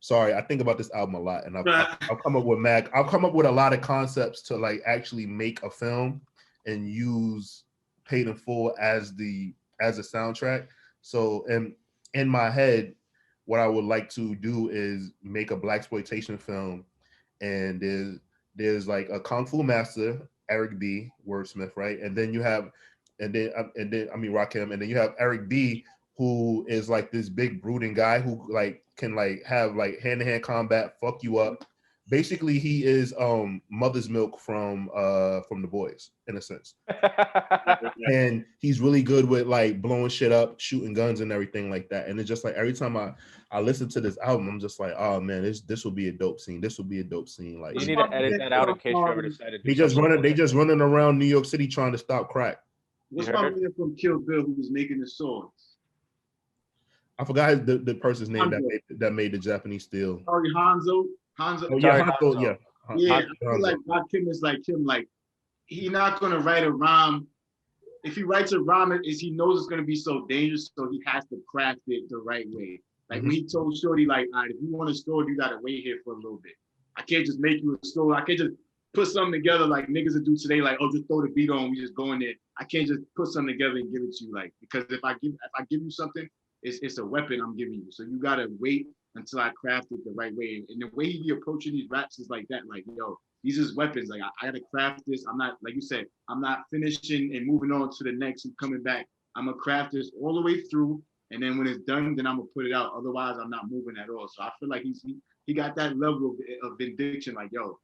Sorry, I think about this album a lot, and I'll come up with a lot of concepts to like actually make a film and use Paid in Full as a soundtrack. So in my head, what I would like to do is make a blaxploitation film. And there's like a kung fu master, Eric B, wordsmith, right? And then you have, Rakim, and then you have Eric B, who is like this big brooding guy who like can like have like hand-to-hand combat, fuck you up. Basically, he is Mother's Milk from The Boys, in a sense. And he's really good with like blowing shit up, shooting guns and everything like that. And it's just like every time I listen to this album, I'm just like, oh man, this will be a dope scene. This will be a dope scene. Like you need to edit that out in case you ever decide to do they just running around New York City trying to stop crack. What's my man from Kill Bill who was making the swords? I forgot the person's name that made the Japanese steel. Sorry, Hanzo. Oh, yeah, Hanzo, yeah. Yeah, I feel like Rakim is like him. Like he's not gonna write a rhyme. If he writes a rhyme, he knows it's gonna be so dangerous, so he has to craft it the right way. Like when he told Shorty, like, all right, if you want a story, you gotta wait here for a little bit. I can't just make you a story. I can't just put something together like niggas would do today, like, oh, just throw the beat on, we just go in there. I can't just put something together and give it to you, like, because if I give you something, it's a weapon I'm giving you. So you gotta wait until I craft it the right way. And the way he be approaching these raps is like that, like, yo, these is weapons. Like I gotta craft this. I'm not, like you said, I'm not finishing and moving on to the next and coming back. I'm gonna craft this all the way through. And then when it's done, then I'm gonna put it out. Otherwise, I'm not moving at all. So I feel like he got that level of vindication. Like, yo,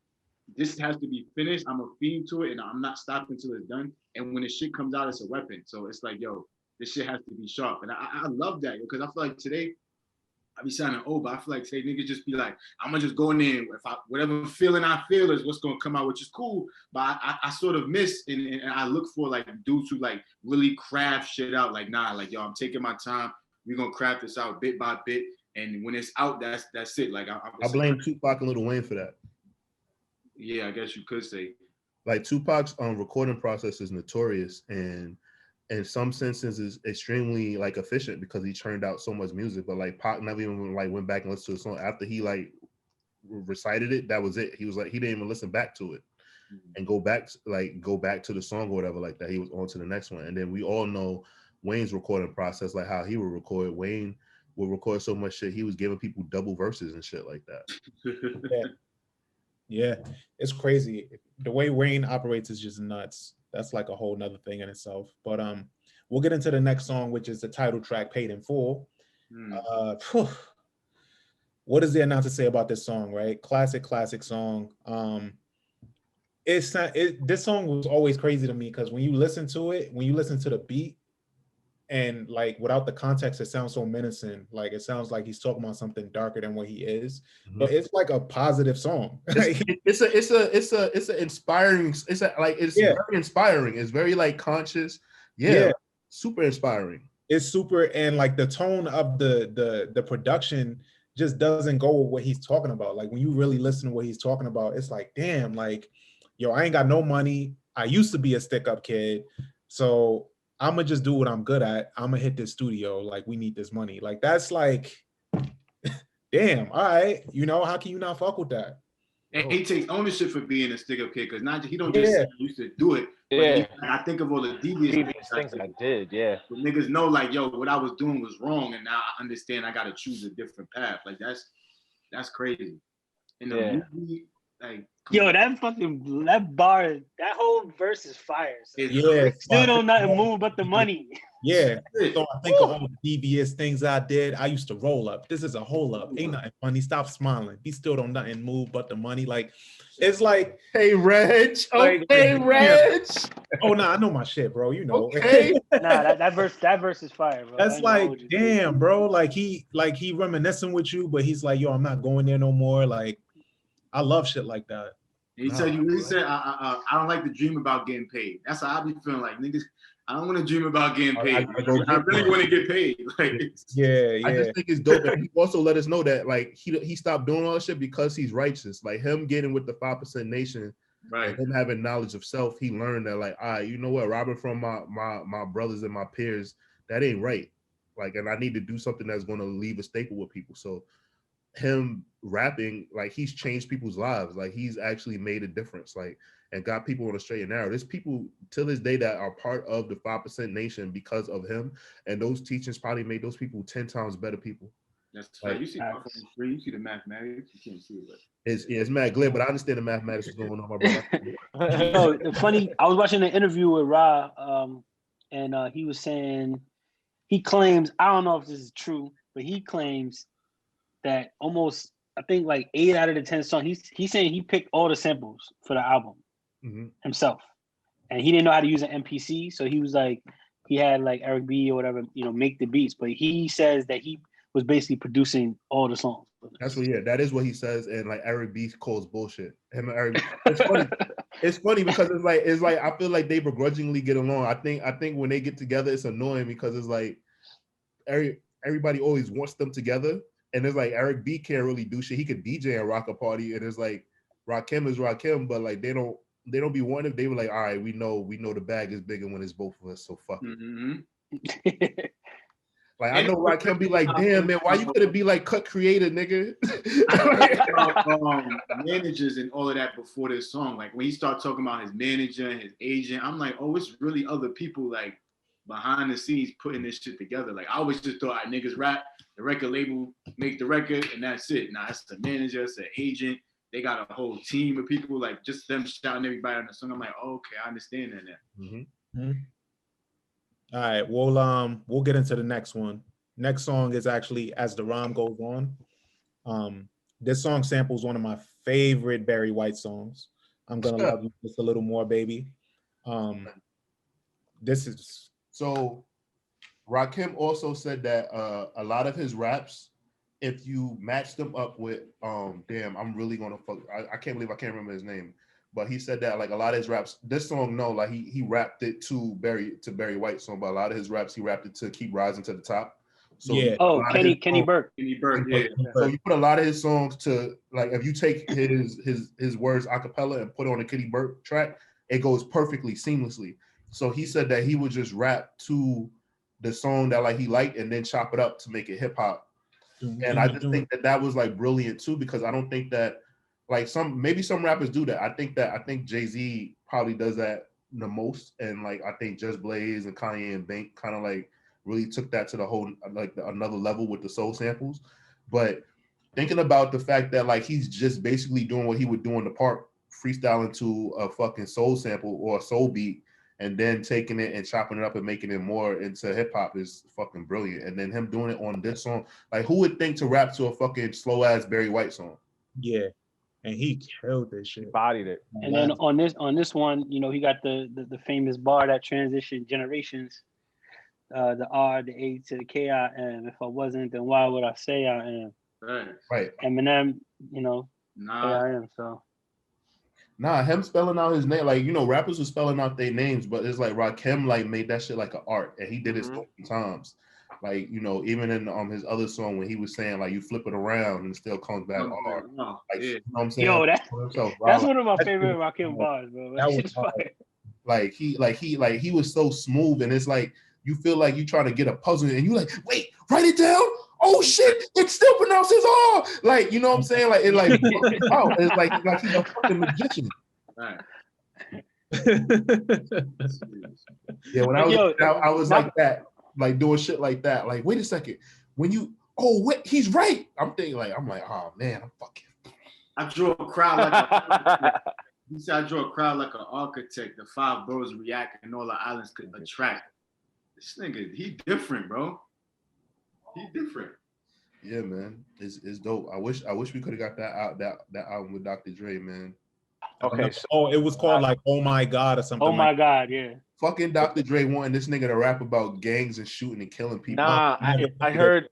this has to be finished. I'm a fiend to it, and I'm not stopping until it's done. And when the shit comes out, it's a weapon. So it's like, yo, this shit has to be sharp. And I love that, because I feel like today, I be sounding old, but I feel like today niggas just be like, I'm gonna just go in there. Whatever feeling I feel is what's gonna come out, which is cool. But I sort of miss and I look for like dudes who like really craft shit out. Like, nah, like, yo, I'm taking my time. We're gonna craft this out bit by bit. And when it's out, that's it. Like I blame Tupac and Lil Wayne for that. Yeah, I guess you could say. Like Tupac's recording process is notorious, and in some senses is extremely like efficient because he churned out so much music. But like Pac never even like went back and listened to the song after he like recited it. That was it. He was like, he didn't even listen back to it and go back to the song or whatever like that. He was on to the next one. And then we all know Wayne's recording process, like how he would record. Wayne would record so much shit, he was giving people double verses and shit like that. Yeah, it's crazy. The way Wayne operates is just nuts. That's like a whole nother thing in itself. But we'll get into the next song, which is the title track, Paid in Full. What is there not to say about this song, right? Classic song. it's not. This song was always crazy to me because when you listen to it, when you listen to the beat, and like without the context, it sounds so menacing. Like it sounds like he's talking about something darker than what he is. But it's like a positive song. It's an inspiring. It's Yeah. very inspiring. It's very like conscious. Yeah. Like, super inspiring. It's super, and like the tone of the production just doesn't go with what he's talking about. Like when you really listen to what he's talking about, it's like, damn, like, yo, I ain't got no money. I used to be a stick-up kid, so I'm gonna just do what I'm good at. I'm gonna hit this studio. Like, we need this money. Like, that's like, damn, all right. You know, how can you not fuck with that? And he takes ownership for being a stick-up kid, because not he don't just say he used to do it. But Yeah. I think of all the devious things I did. Yeah. But niggas know, like, yo, what I was doing was wrong, and now I understand I got to choose a different path. Like that's crazy. In the movie, like, yo, that bar, that whole verse is fire. So. Yeah, still don't nothing move but the money. Yeah. So I think of all the devious things I did. I used to roll up. This is a hole up. Ain't nothing funny. Stop smiling. He still don't nothing move but the money. Like, it's like, hey, Regg. Like, okay, Regg. Oh no, I know my shit, bro. You know. Okay. Nah, that verse is fire, bro. That's like, damn, bro. Like he reminiscing with you, but he's like, yo, I'm not going there no more. Like, I love shit like that. He said, I don't like to dream about getting paid. That's how I be feeling, like, niggas, I don't want to dream about getting paid. I really want to get paid. Like, yeah. I just think it's dope. And he also let us know that, like, he stopped doing all that shit because he's righteous. Like, him getting with the 5% Nation, right? And him having knowledge of self, he learned that, like, all right, you know what, robbing from my brothers and my peers, that ain't right. Like, and I need to do something that's going to leave a staple with people. So him rapping, like, he's changed people's lives. Like, he's actually made a difference, like, and got people on a straight and narrow. There's people to this day that are part of the 5% Nation because of him, and those teachings probably made those people 10 times better people. That's like, you see my phone screen, you see the mathematics, you can't see it, but it's mad glib, but I understand the mathematics is going on, my brother. Oh, funny, I was watching an interview with Ra, and he was saying, he claims, I don't know if this is true, but he claims that almost, I think like 8 out of the 10 songs, he's saying he picked all the samples for the album himself, and he didn't know how to use an MPC, so he was like, he had like Eric B or whatever, make the beats, but he says that he was basically producing all the songs. That's what, that is what he says, and like Eric B calls bullshit. Him and Eric, it's funny. It's funny because it's like I feel like they begrudgingly get along. I think when they get together, it's annoying because it's like everybody always wants them together. And it's like Eric B can't really do shit. He could DJ and rock a party, and it's like Rakim is Rakim, but like they don't be wanting. They were like, all right, we know the bag is bigger when it's both of us, so fuck it. Like, I know Rakim be like, damn man, why you couldn't be like cut creator, nigga? Managers and all of that before this song. Like when he started talking about his manager and his agent, I'm like, oh, it's really other people like behind the scenes putting this shit together. Like I always just thought, niggas rap, the record label make the record, and that's it. Nah, it's the manager, it's the agent. They got a whole team of people, like just them shouting everybody on the song. I'm like, oh, okay, I understand that now. All right, we'll get into the next one. Next song is actually As the Rhyme Goes On. This song samples one of my favorite Barry White songs. I'm Gonna Love You Just a Little More, Baby. This is so. Rakim also said that a lot of his raps, if you match them up with damn, I'm really gonna fuck. I can't believe I can't remember his name, but he said that like a lot of his raps, this song, no, like he rapped it to Barry White song, but a lot of his raps he rapped it to Keep Rising to the Top. So yeah. Oh, Kenny Burke. Yeah. So you put a lot of his songs to, like, if you take his words a cappella and put on a Kenny Burke track, it goes perfectly seamlessly. So he said that he would just rap to the song that like he liked and then chop it up to make it hip hop. And I just think that was like brilliant too, because I don't think that like maybe some rappers do that. I think Jay-Z probably does that the most, and like I think Just Blaze and Kanye and Bank kind of like really took that to the whole like another level with the soul samples. But thinking about the fact that like he's just basically doing what he would do in the park, freestyling to a fucking soul sample or a soul beat, and then taking it and chopping it up and making it more into hip hop is fucking brilliant. And then him doing it on this song, like who would think to rap to a fucking slow ass Barry White song? Yeah. and he killed this He shit. bodied it. And then on this one, you know, he got the famous bar that transitioned generations. The R, the A to the K I am. If I wasn't, then why would I say I am? Right. Eminem, you know, Nah, AIM. So Nah, him spelling out his name, like, you know, rappers were spelling out their names, but it's like Rakim like made that shit like an art, and he did it so many times. Like, you know, even in his other song when he was saying like you flip it around and it still comes back hard. no, Like, yeah. you know what I'm saying? yo, that's Like, one of my favorite Rakim bars, bro. That was Shit's hard. fire. like he was so smooth, and it's like you feel like you trying to get a puzzle and you like, wait, write it down. Oh shit, it still pronounces R. Like, you know what I'm saying? Like, it like oh, it's like he's a fucking magician. Right. Yeah, when I was like that, like doing shit like that. Like, wait a second, when you wait, he's right. I'm like, oh man, I'm fucking. I drew a crowd like you said. I drew a crowd like an architect. The 5 boroughs react, and all the islands could attract. This nigga, he different, bro. He different. Yeah, man, it's dope. I wish we could have got that album with Dr. Dre, man. Okay. So, it was called like "Oh My God" or something. Oh my God, yeah. Fucking Dr. Dre wanting this nigga to rap about gangs and shooting and killing people. nah, I heard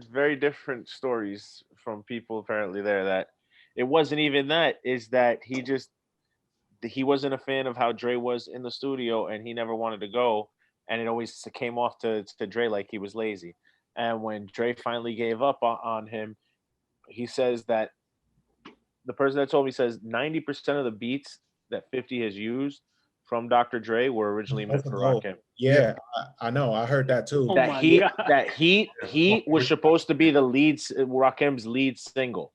very different stories from people apparently there that it wasn't even that. Is that he wasn't a fan of how Dre was in the studio and he never wanted to go, and it always came off to Dre like he was lazy. And when Dre finally gave up on him, he says that the person that told me says 90% of the beats that 50 has used from Dr. Dre were originally meant for Rakim. Yeah, I know. I heard that too. Oh That my Heat, God. that Heat was supposed to be the Rakim's lead single,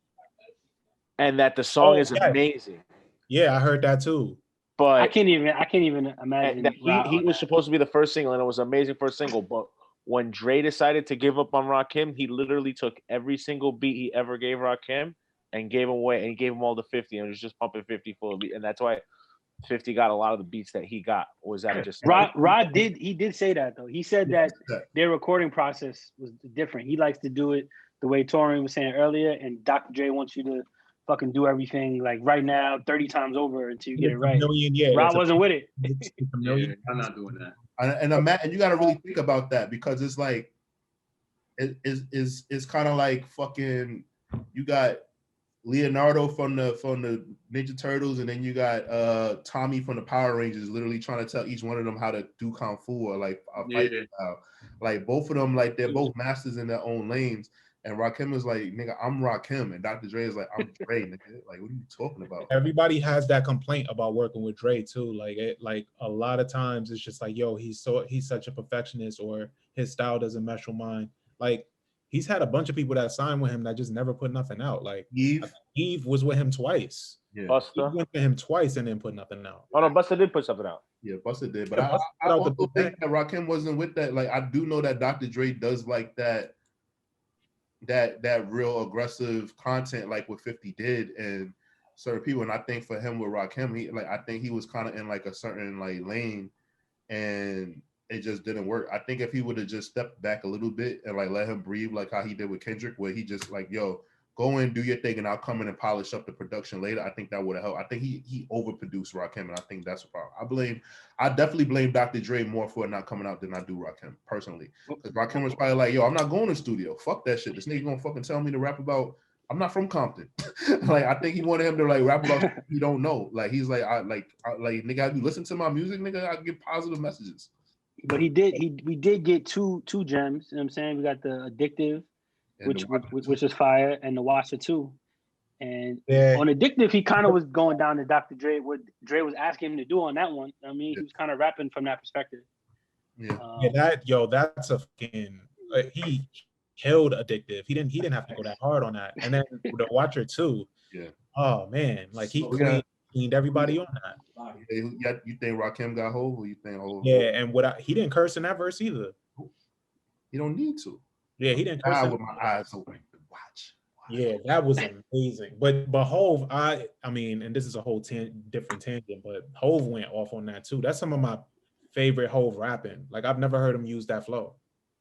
and that the song is amazing. Yeah, I heard that too. But I can't even imagine that Heat was supposed to be the first single, and it was an amazing first single. But when Dre decided to give up on Rakim, he literally took every single beat he ever gave Rakim and gave him away, and he gave him all the 50, and was just pumping 50 full of beat, and that's why 50 got a lot of the beats that he got. Was that just Rod did say that though. He said that their recording process was different. He likes to do it the way Taurian was saying earlier, and Dr. Dre wants you to fucking do everything like right now 30 times over until you get it right. Rod wasn't with it. It's a million. I'm not doing that. And you got to really think about that, because it's like it's kind of like fucking, you got Leonardo from the Ninja Turtles, and then you got Tommy from the Power Rangers, literally trying to tell each one of them how to do kung fu or like a fight style. Like both of them, like they're both masters in their own lanes. And Rakim is like, nigga, I'm Rakim, and Dr. Dre is like, I'm Dre, nigga. Like, what are you talking about? Everybody has that complaint about working with Dre too. Like a lot of times it's just like, yo, he's such a perfectionist, or his style doesn't mesh with mine. Like, he's had a bunch of people that signed with him that just never put nothing out. Like Eve was with him twice. Yeah. Busta? He went to him twice and then put nothing out. Oh no, Busta did put something out. Yeah, Busta did. But I also think that Rakim wasn't with that. Like, I do know that Dr. Dre does like that real aggressive content, like what 50 did and certain people. And I think for him with Rakim, I think he was kind of in like a certain like lane, and it just didn't work. I think if he would have just stepped back a little bit and like let him breathe, like how he did with Kendrick, where he just like, yo, go in, do your thing, and I'll come in and polish up the production later. I think that would have helped. I think he overproduced Rakim, and I think that's a problem. I definitely blame Dr. Dre more for it not coming out than I do Rakim, personally. Because Rakim was probably like, yo, I'm not going to the studio. Fuck that shit. This nigga gonna fucking tell me to rap about, I'm not from Compton. Like, I think he wanted him to like rap about something he don't know. Like, he's like, nigga, you listen to my music, nigga, I get positive messages. But we did get two gems. You know what I'm saying? We got the Addictive, which is fire, and the Watcher 2. And on Addictive, he kind of was going down to Dr. Dre, what Dre was asking him to do on that one. I mean, he was kind of rapping from that perspective. That's a fucking he killed Addictive. He didn't have to go that hard on that. And then the Watcher 2. Yeah. Oh man, like he cleaned everybody on that. You think Rakim got Hov, or you think Hov? Yeah, and he didn't curse in that verse either. He don't need to. Yeah, he didn't curse. With my eyes open. Watch. Yeah, that was amazing. But Hov, I mean, and this is a whole different tangent, but Hov went off on that too. That's some of my favorite Hov rapping. Like, I've never heard him use that flow.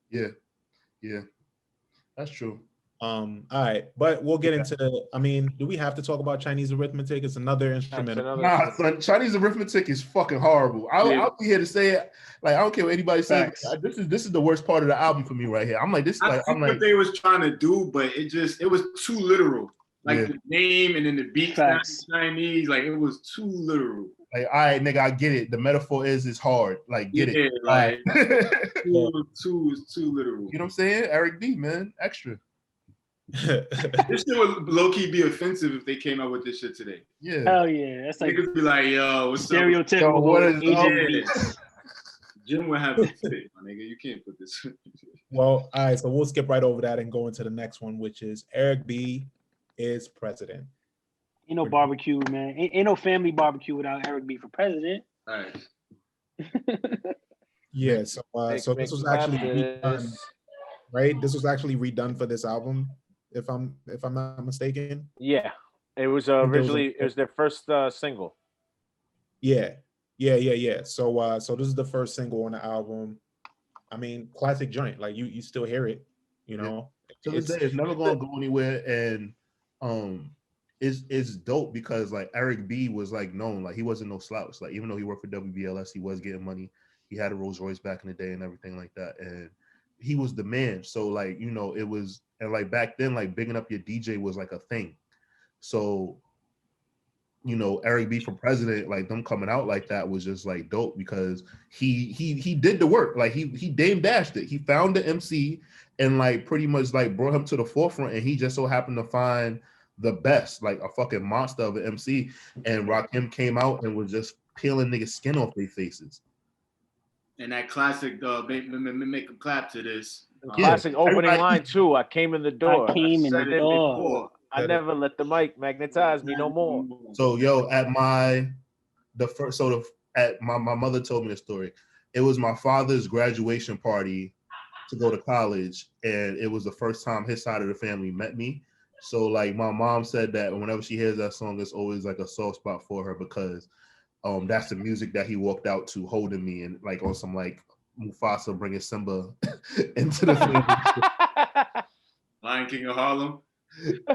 Yeah, that's true. All right, but we'll get into the. I mean, do we have to talk about Chinese arithmetic? It's another instrumental. Nah, son, Chinese arithmetic is fucking horrible. I'll be here to say it. Like, I don't care what anybody says. This is the worst part of the album for me right here. I'm like this. I think what they was trying to do, but it was too literal. Like the name and then the beat Chinese, like it was too literal. Like, all right, nigga, I get it. The metaphor is hard. Like, get it. Like too literal. You know what I'm saying? Eric B, man, extra. This shit would low-key be offensive if they came out with this shit today. Yeah. Hell yeah. That's like niggas be like, yo, what's stereotypical. Yo, what is Jim would have to fit, my nigga. You can't put this. Well, all right, so we'll skip right over that and go into the next one, which is Eric B is president. Ain't no barbecue, man. Ain't no family barbecue without Eric B for president. All right. Yeah, so this was actually redone, right? This was actually redone for this album, if I'm not mistaken. Yeah, it was originally it was their first single. Yeah. So this is the first single on the album. I mean, classic joint. Like you still hear it, you know. To this day, it's never gonna go anywhere, and it's dope because like Eric B was like known, like he wasn't no slouch. Like even though he worked for WBLS, he was getting money. He had a Rolls Royce back in the day and everything like that, and he was the man. So like, you know, it was, and like back then, like bigging up your DJ was like a thing. So, you know, Eric B for president, like them coming out like that was just like dope because he did the work. Like he Dame dashed it. He found the MC and like pretty much like brought him to the forefront, and he just so happened to find the best, like a fucking monster of an MC. And Rakim came out and was just peeling niggas' skin off their faces. And that classic, make a clap to this. Classic opening line too. I came in the door. I I never let the mic magnetize me no more. So yo, at my mother told me the story. It was my father's graduation party to go to college, and it was the first time his side of the family met me. So like my mom said that whenever she hears that song, it's always like a soft spot for her because that's the music that he walked out to holding me and like on some like Mufasa bringing Simba into the family. Lion King of Harlem.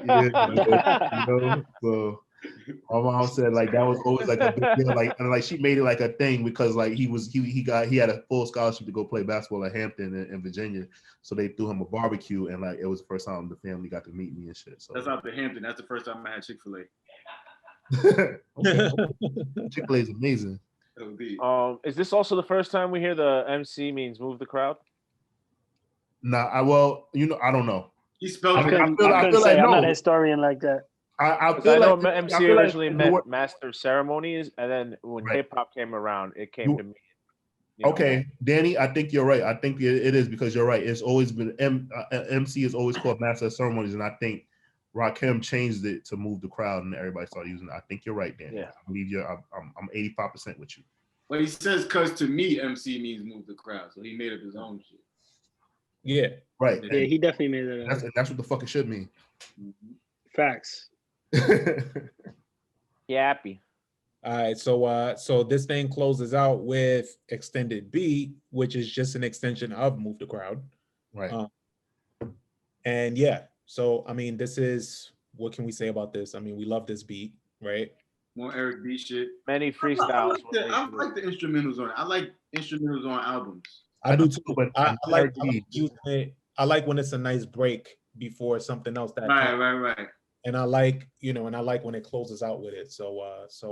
Yeah, you know, so my mom said like that was always like a big deal, like, and like she made it like a thing because like he had a full scholarship to go play basketball at Hampton in Virginia, so they threw him a barbecue, and like it was the first time the family got to meet me and shit. So that's out the Hampton. That's the first time I had Chick-fil-A. Chick-fil-A is amazing. Is this also the first time we hear the MC means move the crowd? Nah, I don't know. He spelled I it. couldn't say, I'm not a historian like that. I know like MC originally meant master of ceremonies, and then when hip hop came around, it came to me. Okay, Danny, I think you're right. I think it is because you're right. It's always been MC is always called master of ceremonies, and I think Rakim changed it to move the crowd, and everybody started using it. I think you're right, Danny. Yeah. I believe I'm 85% with you. Well, he says because to me MC means move the crowd, so he made up his own shit. Yeah. Right. Yeah, he definitely made that up. That's what the fuck it should mean. Facts. Yeah, happy. All right, so this thing closes out with Extended B, which is just an extension of Move the Crowd. Right. And yeah, so I mean, this is, what can we say about this? I mean, we love this beat, right? More Eric B shit. Many freestyles. I like the instrumentals on it. I like instrumentals on albums. I do too, but I like using it. I like when it's a nice break before something else that Right. And I like, and I like when it closes out with it. So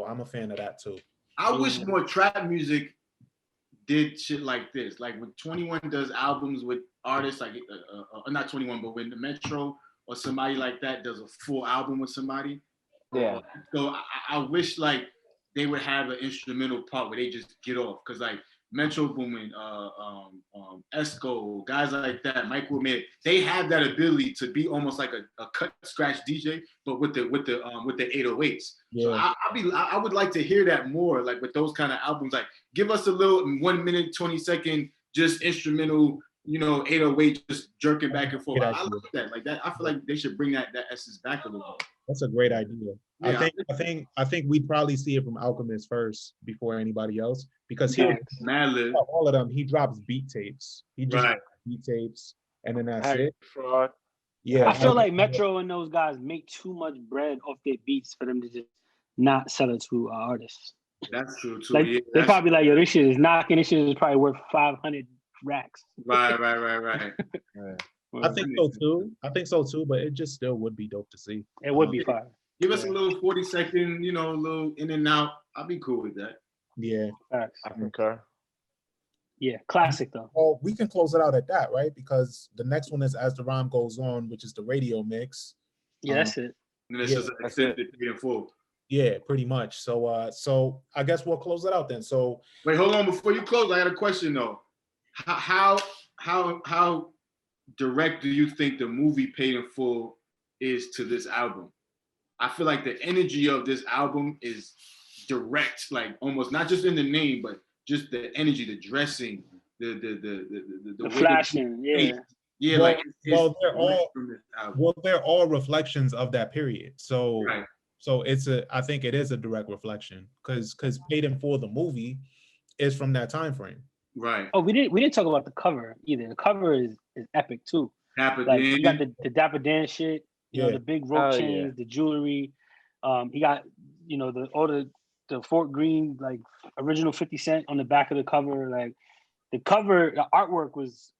I'm a fan of that too. I wish more trap music did shit like this. Like when 21 does albums with artists, like not 21, but when the Metro or somebody like that does a full album with somebody. Yeah. So I wish like they would have an instrumental part where they just get off, because like Metro Boomin, Esco, guys like that, Mike Woodman, they have that ability to be almost like a cut scratch DJ, but with the 808s. Yeah. So I would like to hear that more, like with those kind of albums. Like give us a little 1 minute, 20-second, just instrumental, 808, just jerking back and forth. I like that. Like that, I feel like they should bring that essence back a little bit. That's a great idea. Yeah, I think we'd probably see it from Alchemist first before anybody else, because Madlib, all of them, he drops beat tapes. He just Right. drops beat tapes, and then that's Harry it. Fraud. Yeah, I feel like Metro and those guys make too much bread off their beats for them to just not sell it to artists. That's true too. Like Yeah, they're probably like, yo, this shit is knocking. This shit is probably worth 500 racks. right. I think so too. But it just still would be dope to see. It would be fire. Give us a little 40-second, a little in and out. I'll be cool with that. Yeah. Facts. I concur. Yeah, classic though. Well, we can close it out at that, right? Because the next one is As the Rhyme Goes On, which is the radio mix. Yeah, that's it. And it's just an extended paid in full. Yeah, pretty much. So I guess we'll close it out then. So wait, hold on. Before you close, I got a question though. How direct do you think the movie Paid in Full is to this album? I feel like the energy of this album is direct, like almost not just in the name, but just the energy, the dressing, the flashing, yeah. They're all reflections of that period. So right. So I think it is a direct reflection because Paid in Full, the movie, is from that time frame. Right. Oh, we didn't talk about the cover either. The cover is epic too. Dapper like Dan. You got the Dapper Dan shit, you know, the big rope chains, the jewelry. He got, the Fort Greene like original 50 Cent on the back of the cover. Like the artwork was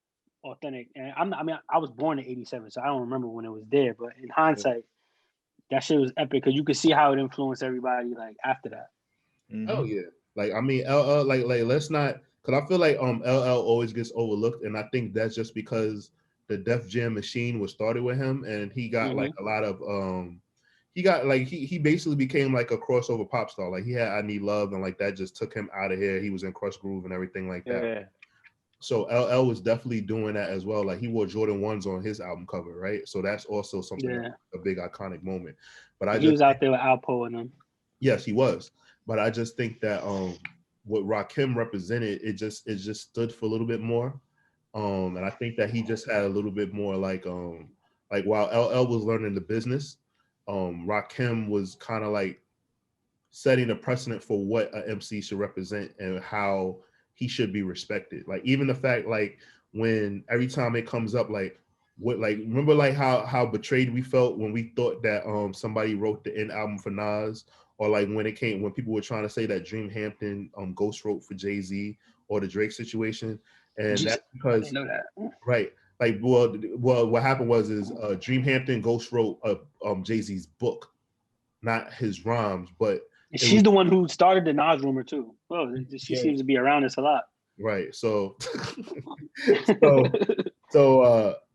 authentic. And I was born in '87, so I don't remember when it was there. But in hindsight, that shit was epic because you could see how it influenced everybody like after that. Mm-hmm. Oh yeah, like I mean, LL like let's not, because I feel like LL always gets overlooked, and I think that's just because the Def Jam machine was started with him, and he got like a lot of he basically became like a crossover pop star. Like he had I Need Love, and like that just took him out of here. He was in Crush Groove and everything like that. Yeah. So LL was definitely doing that as well. Like he wore Jordan 1s on his album cover, right? So that's also something, a big iconic moment. But he was out there with Alpo and them. Yes, he was. But I just think that what Rakim represented, it just stood for a little bit more. And I think that he just had a little bit more like while LL was learning the business, Rakim was kind of like setting a precedent for what an MC should represent and how he should be respected. Like even the fact like when every time it comes up, like what, like remember like how betrayed we felt when we thought that somebody wrote the end album for Nas, or like when people were trying to say that Dream Hampton Ghost wrote for Jay-Z or the Drake situation, and that's because right. Like well what happened was Dream Hampton Ghost wrote Jay-Z's book, not his rhymes, but she's the one who started the Nas rumor too. Well, she seems to be around us a lot. Right. So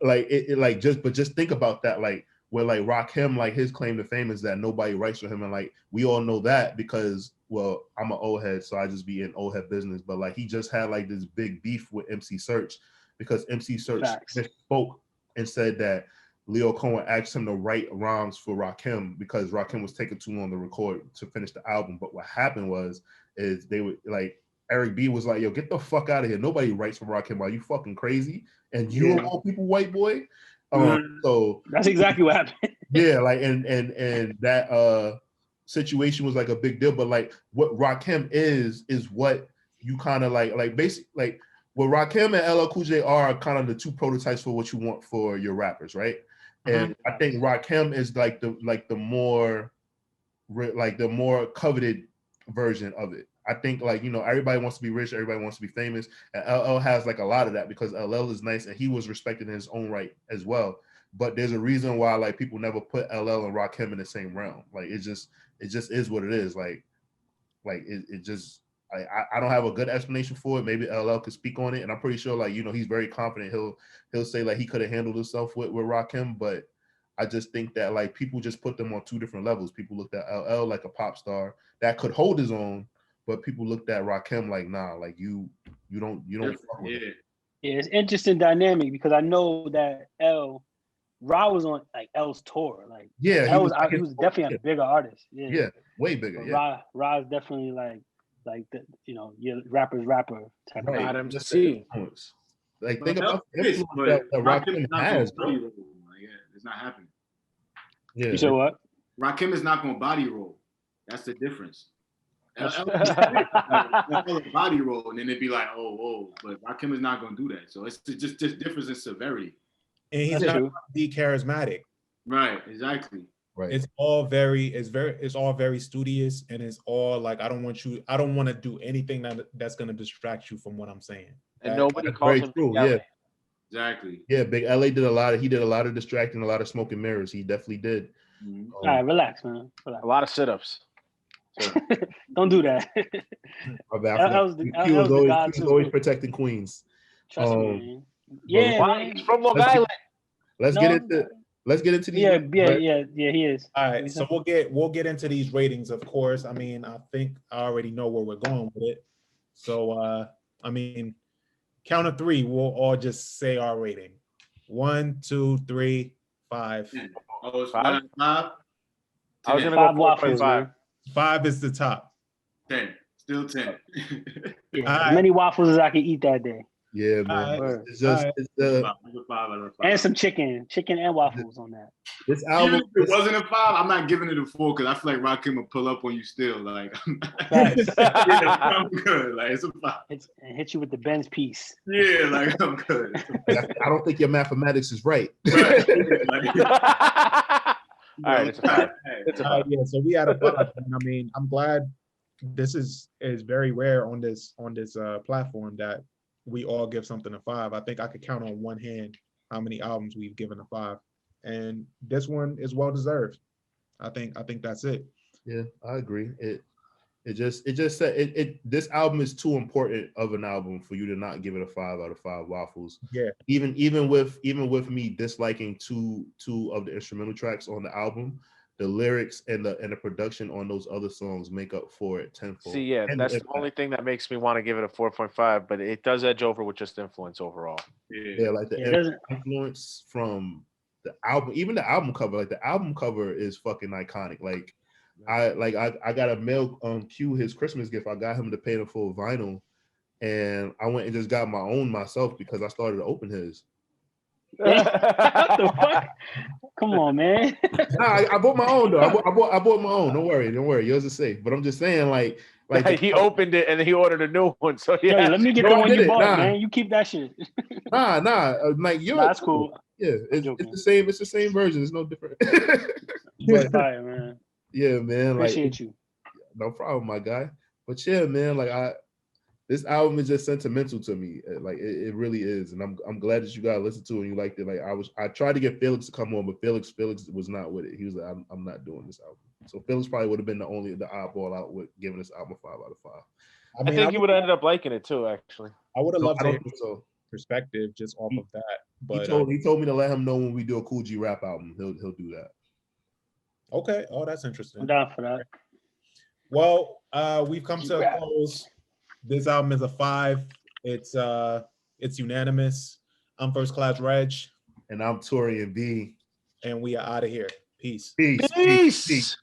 like it like just think about that, like where like Rakim, like his claim to fame is that nobody writes for him, and like we all know that because well I'm an old head, so I just be in old head business, but like he just had like this big beef with MC Search because MC Search spoke and said that Leo Cohen asked him to write rhymes for Rakim because Rakim was taking too long to record to finish the album. But what happened is they would like Eric B was like, yo, get the fuck out of here. Nobody writes for Rakim. Are you fucking crazy? And you of all people, white boy. So that's exactly what happened. Yeah, like and that situation was like a big deal. But like what Rakim is what you kind of like basically like what Rakim and LL Cool J are kind of the two prototypes for what you want for your rappers, right? And I think Rakim is like the more coveted version of it. I think like, you know, everybody wants to be rich, everybody wants to be famous, and LL has like a lot of that because LL is nice and he was respected in his own right as well. But there's a reason why like people never put LL and Rakim in the same realm. Like it just is what it is. Like it just I don't have a good explanation for it. Maybe LL could speak on it, and I'm pretty sure like, you know, he's very confident. He'll say like he could have handled himself with Rakim, but I just think that like people just put them on two different levels. People looked at LL like a pop star that could hold his own, but people looked at Rakim like, nah, like you don't fuck with it. Yeah, it's interesting dynamic because I know that Ra was on like L's tour. Like he was definitely a bigger artist. Yeah, way bigger. Yeah. Ra is definitely like the, you know, your rapper type of Adam to see. Like think about the influence that Rakim has, bro. It's not happening. Yeah. You said what? Rakim is not going to body roll. That's the difference. Body roll, and then it'd be like, oh, but Rakim is not going to do that. So it's just difference in severity. and he's That's not true. be charismatic. Right, exactly. Right. It's all very studious, and it's all like I don't want to do anything that's gonna distract you from what I'm saying. And nobody That's calls very him true. Big Yeah. LA. Exactly. Yeah, Big LA did a lot of distracting, a lot of smoke and mirrors. He definitely did. Mhm. All right, relax, man. Relax. A lot of sit-ups. Don't do that. My bad. That was the He was guy always too. protecting Queens. Trust me, man. Yeah, Why? man. He's from Long Let's Island. Let's get into these. Yeah, ratings, yeah, he is. All right, so we'll get into these ratings, of course. I mean, I think I already know where we're going with it. So I mean, count of three, we'll all just say our rating. 1, 2, 3, 5. Oh, it's 5? 1 out of 5? I was 10. gonna Five go waffles, 4.5. man. 5 is the top. 10. Still 10. Yeah, All as right. many waffles as I can eat that day. Yeah, man. Alright. It's just Alright. it's Five out of 5. And some chicken and waffles on that. this Even album. if it wasn't a 5, I'm not giving it a 4 because I feel like Rakim will pull up on you still. Like, Facts. yeah, I'm good. Like, it's a 5. And hit you with the Benz piece. Yeah, like, I'm good. I don't think your mathematics is right. Right. Like, All right, it's a 5. It's a 5. Yeah, so we had a 5. And I mean, I'm glad this is very rare on this platform that we all give something a 5. I think I could count on one hand how many albums we've given a 5, and this one is well deserved. I think that's it. Yeah, I agree. This album is too important of an album for you to not give it a 5 out of 5 waffles. Yeah. Even with me disliking two of the instrumental tracks on the album, the lyrics and the production on those other songs make up for it tenfold. See, yeah, And that's the only thing that makes me want to give it a 4.5, but it does edge over with just influence overall. Yeah, like the influence from the album, even the album cover. Like the album cover is fucking iconic. Like I got a mail Q his Christmas gift. I got him to pay the full vinyl, and I went and just got my own myself because I started to open his. What the fuck? Come on, man. Nah, I bought my own though. I bought my own. Don't worry. Yours is safe. But I'm just saying, like he opened it and then he ordered a new one. So yeah, Yo, let me get the one you bought, man. You keep that shit. Nah. Like yours. That's cool. Yeah, it's the same. It's the same version. It's no different. But, fire, man. Yeah, man. Appreciate you. No problem, my guy. But yeah, man. Like this album is just sentimental to me. Like it really is, and I'm glad that you got to listen to it and you liked it. Like I tried to get Felix to come on, but Felix was not with it. He was like, I'm not doing this album. So Felix probably would have been the oddball out with giving this album 5 out of 5. I think he would have ended up liking it too. Actually, I would have loved to hear so. perspective just off of that. But he told me to let him know when we do a Cool G rap album. He'll do that. Okay. Oh, that's interesting. I'm down for that. Well, we've come to a close. This album is a 5. It's unanimous. I'm First Class Regg. And I'm Taurian B. And we are out of here. Peace. Peace.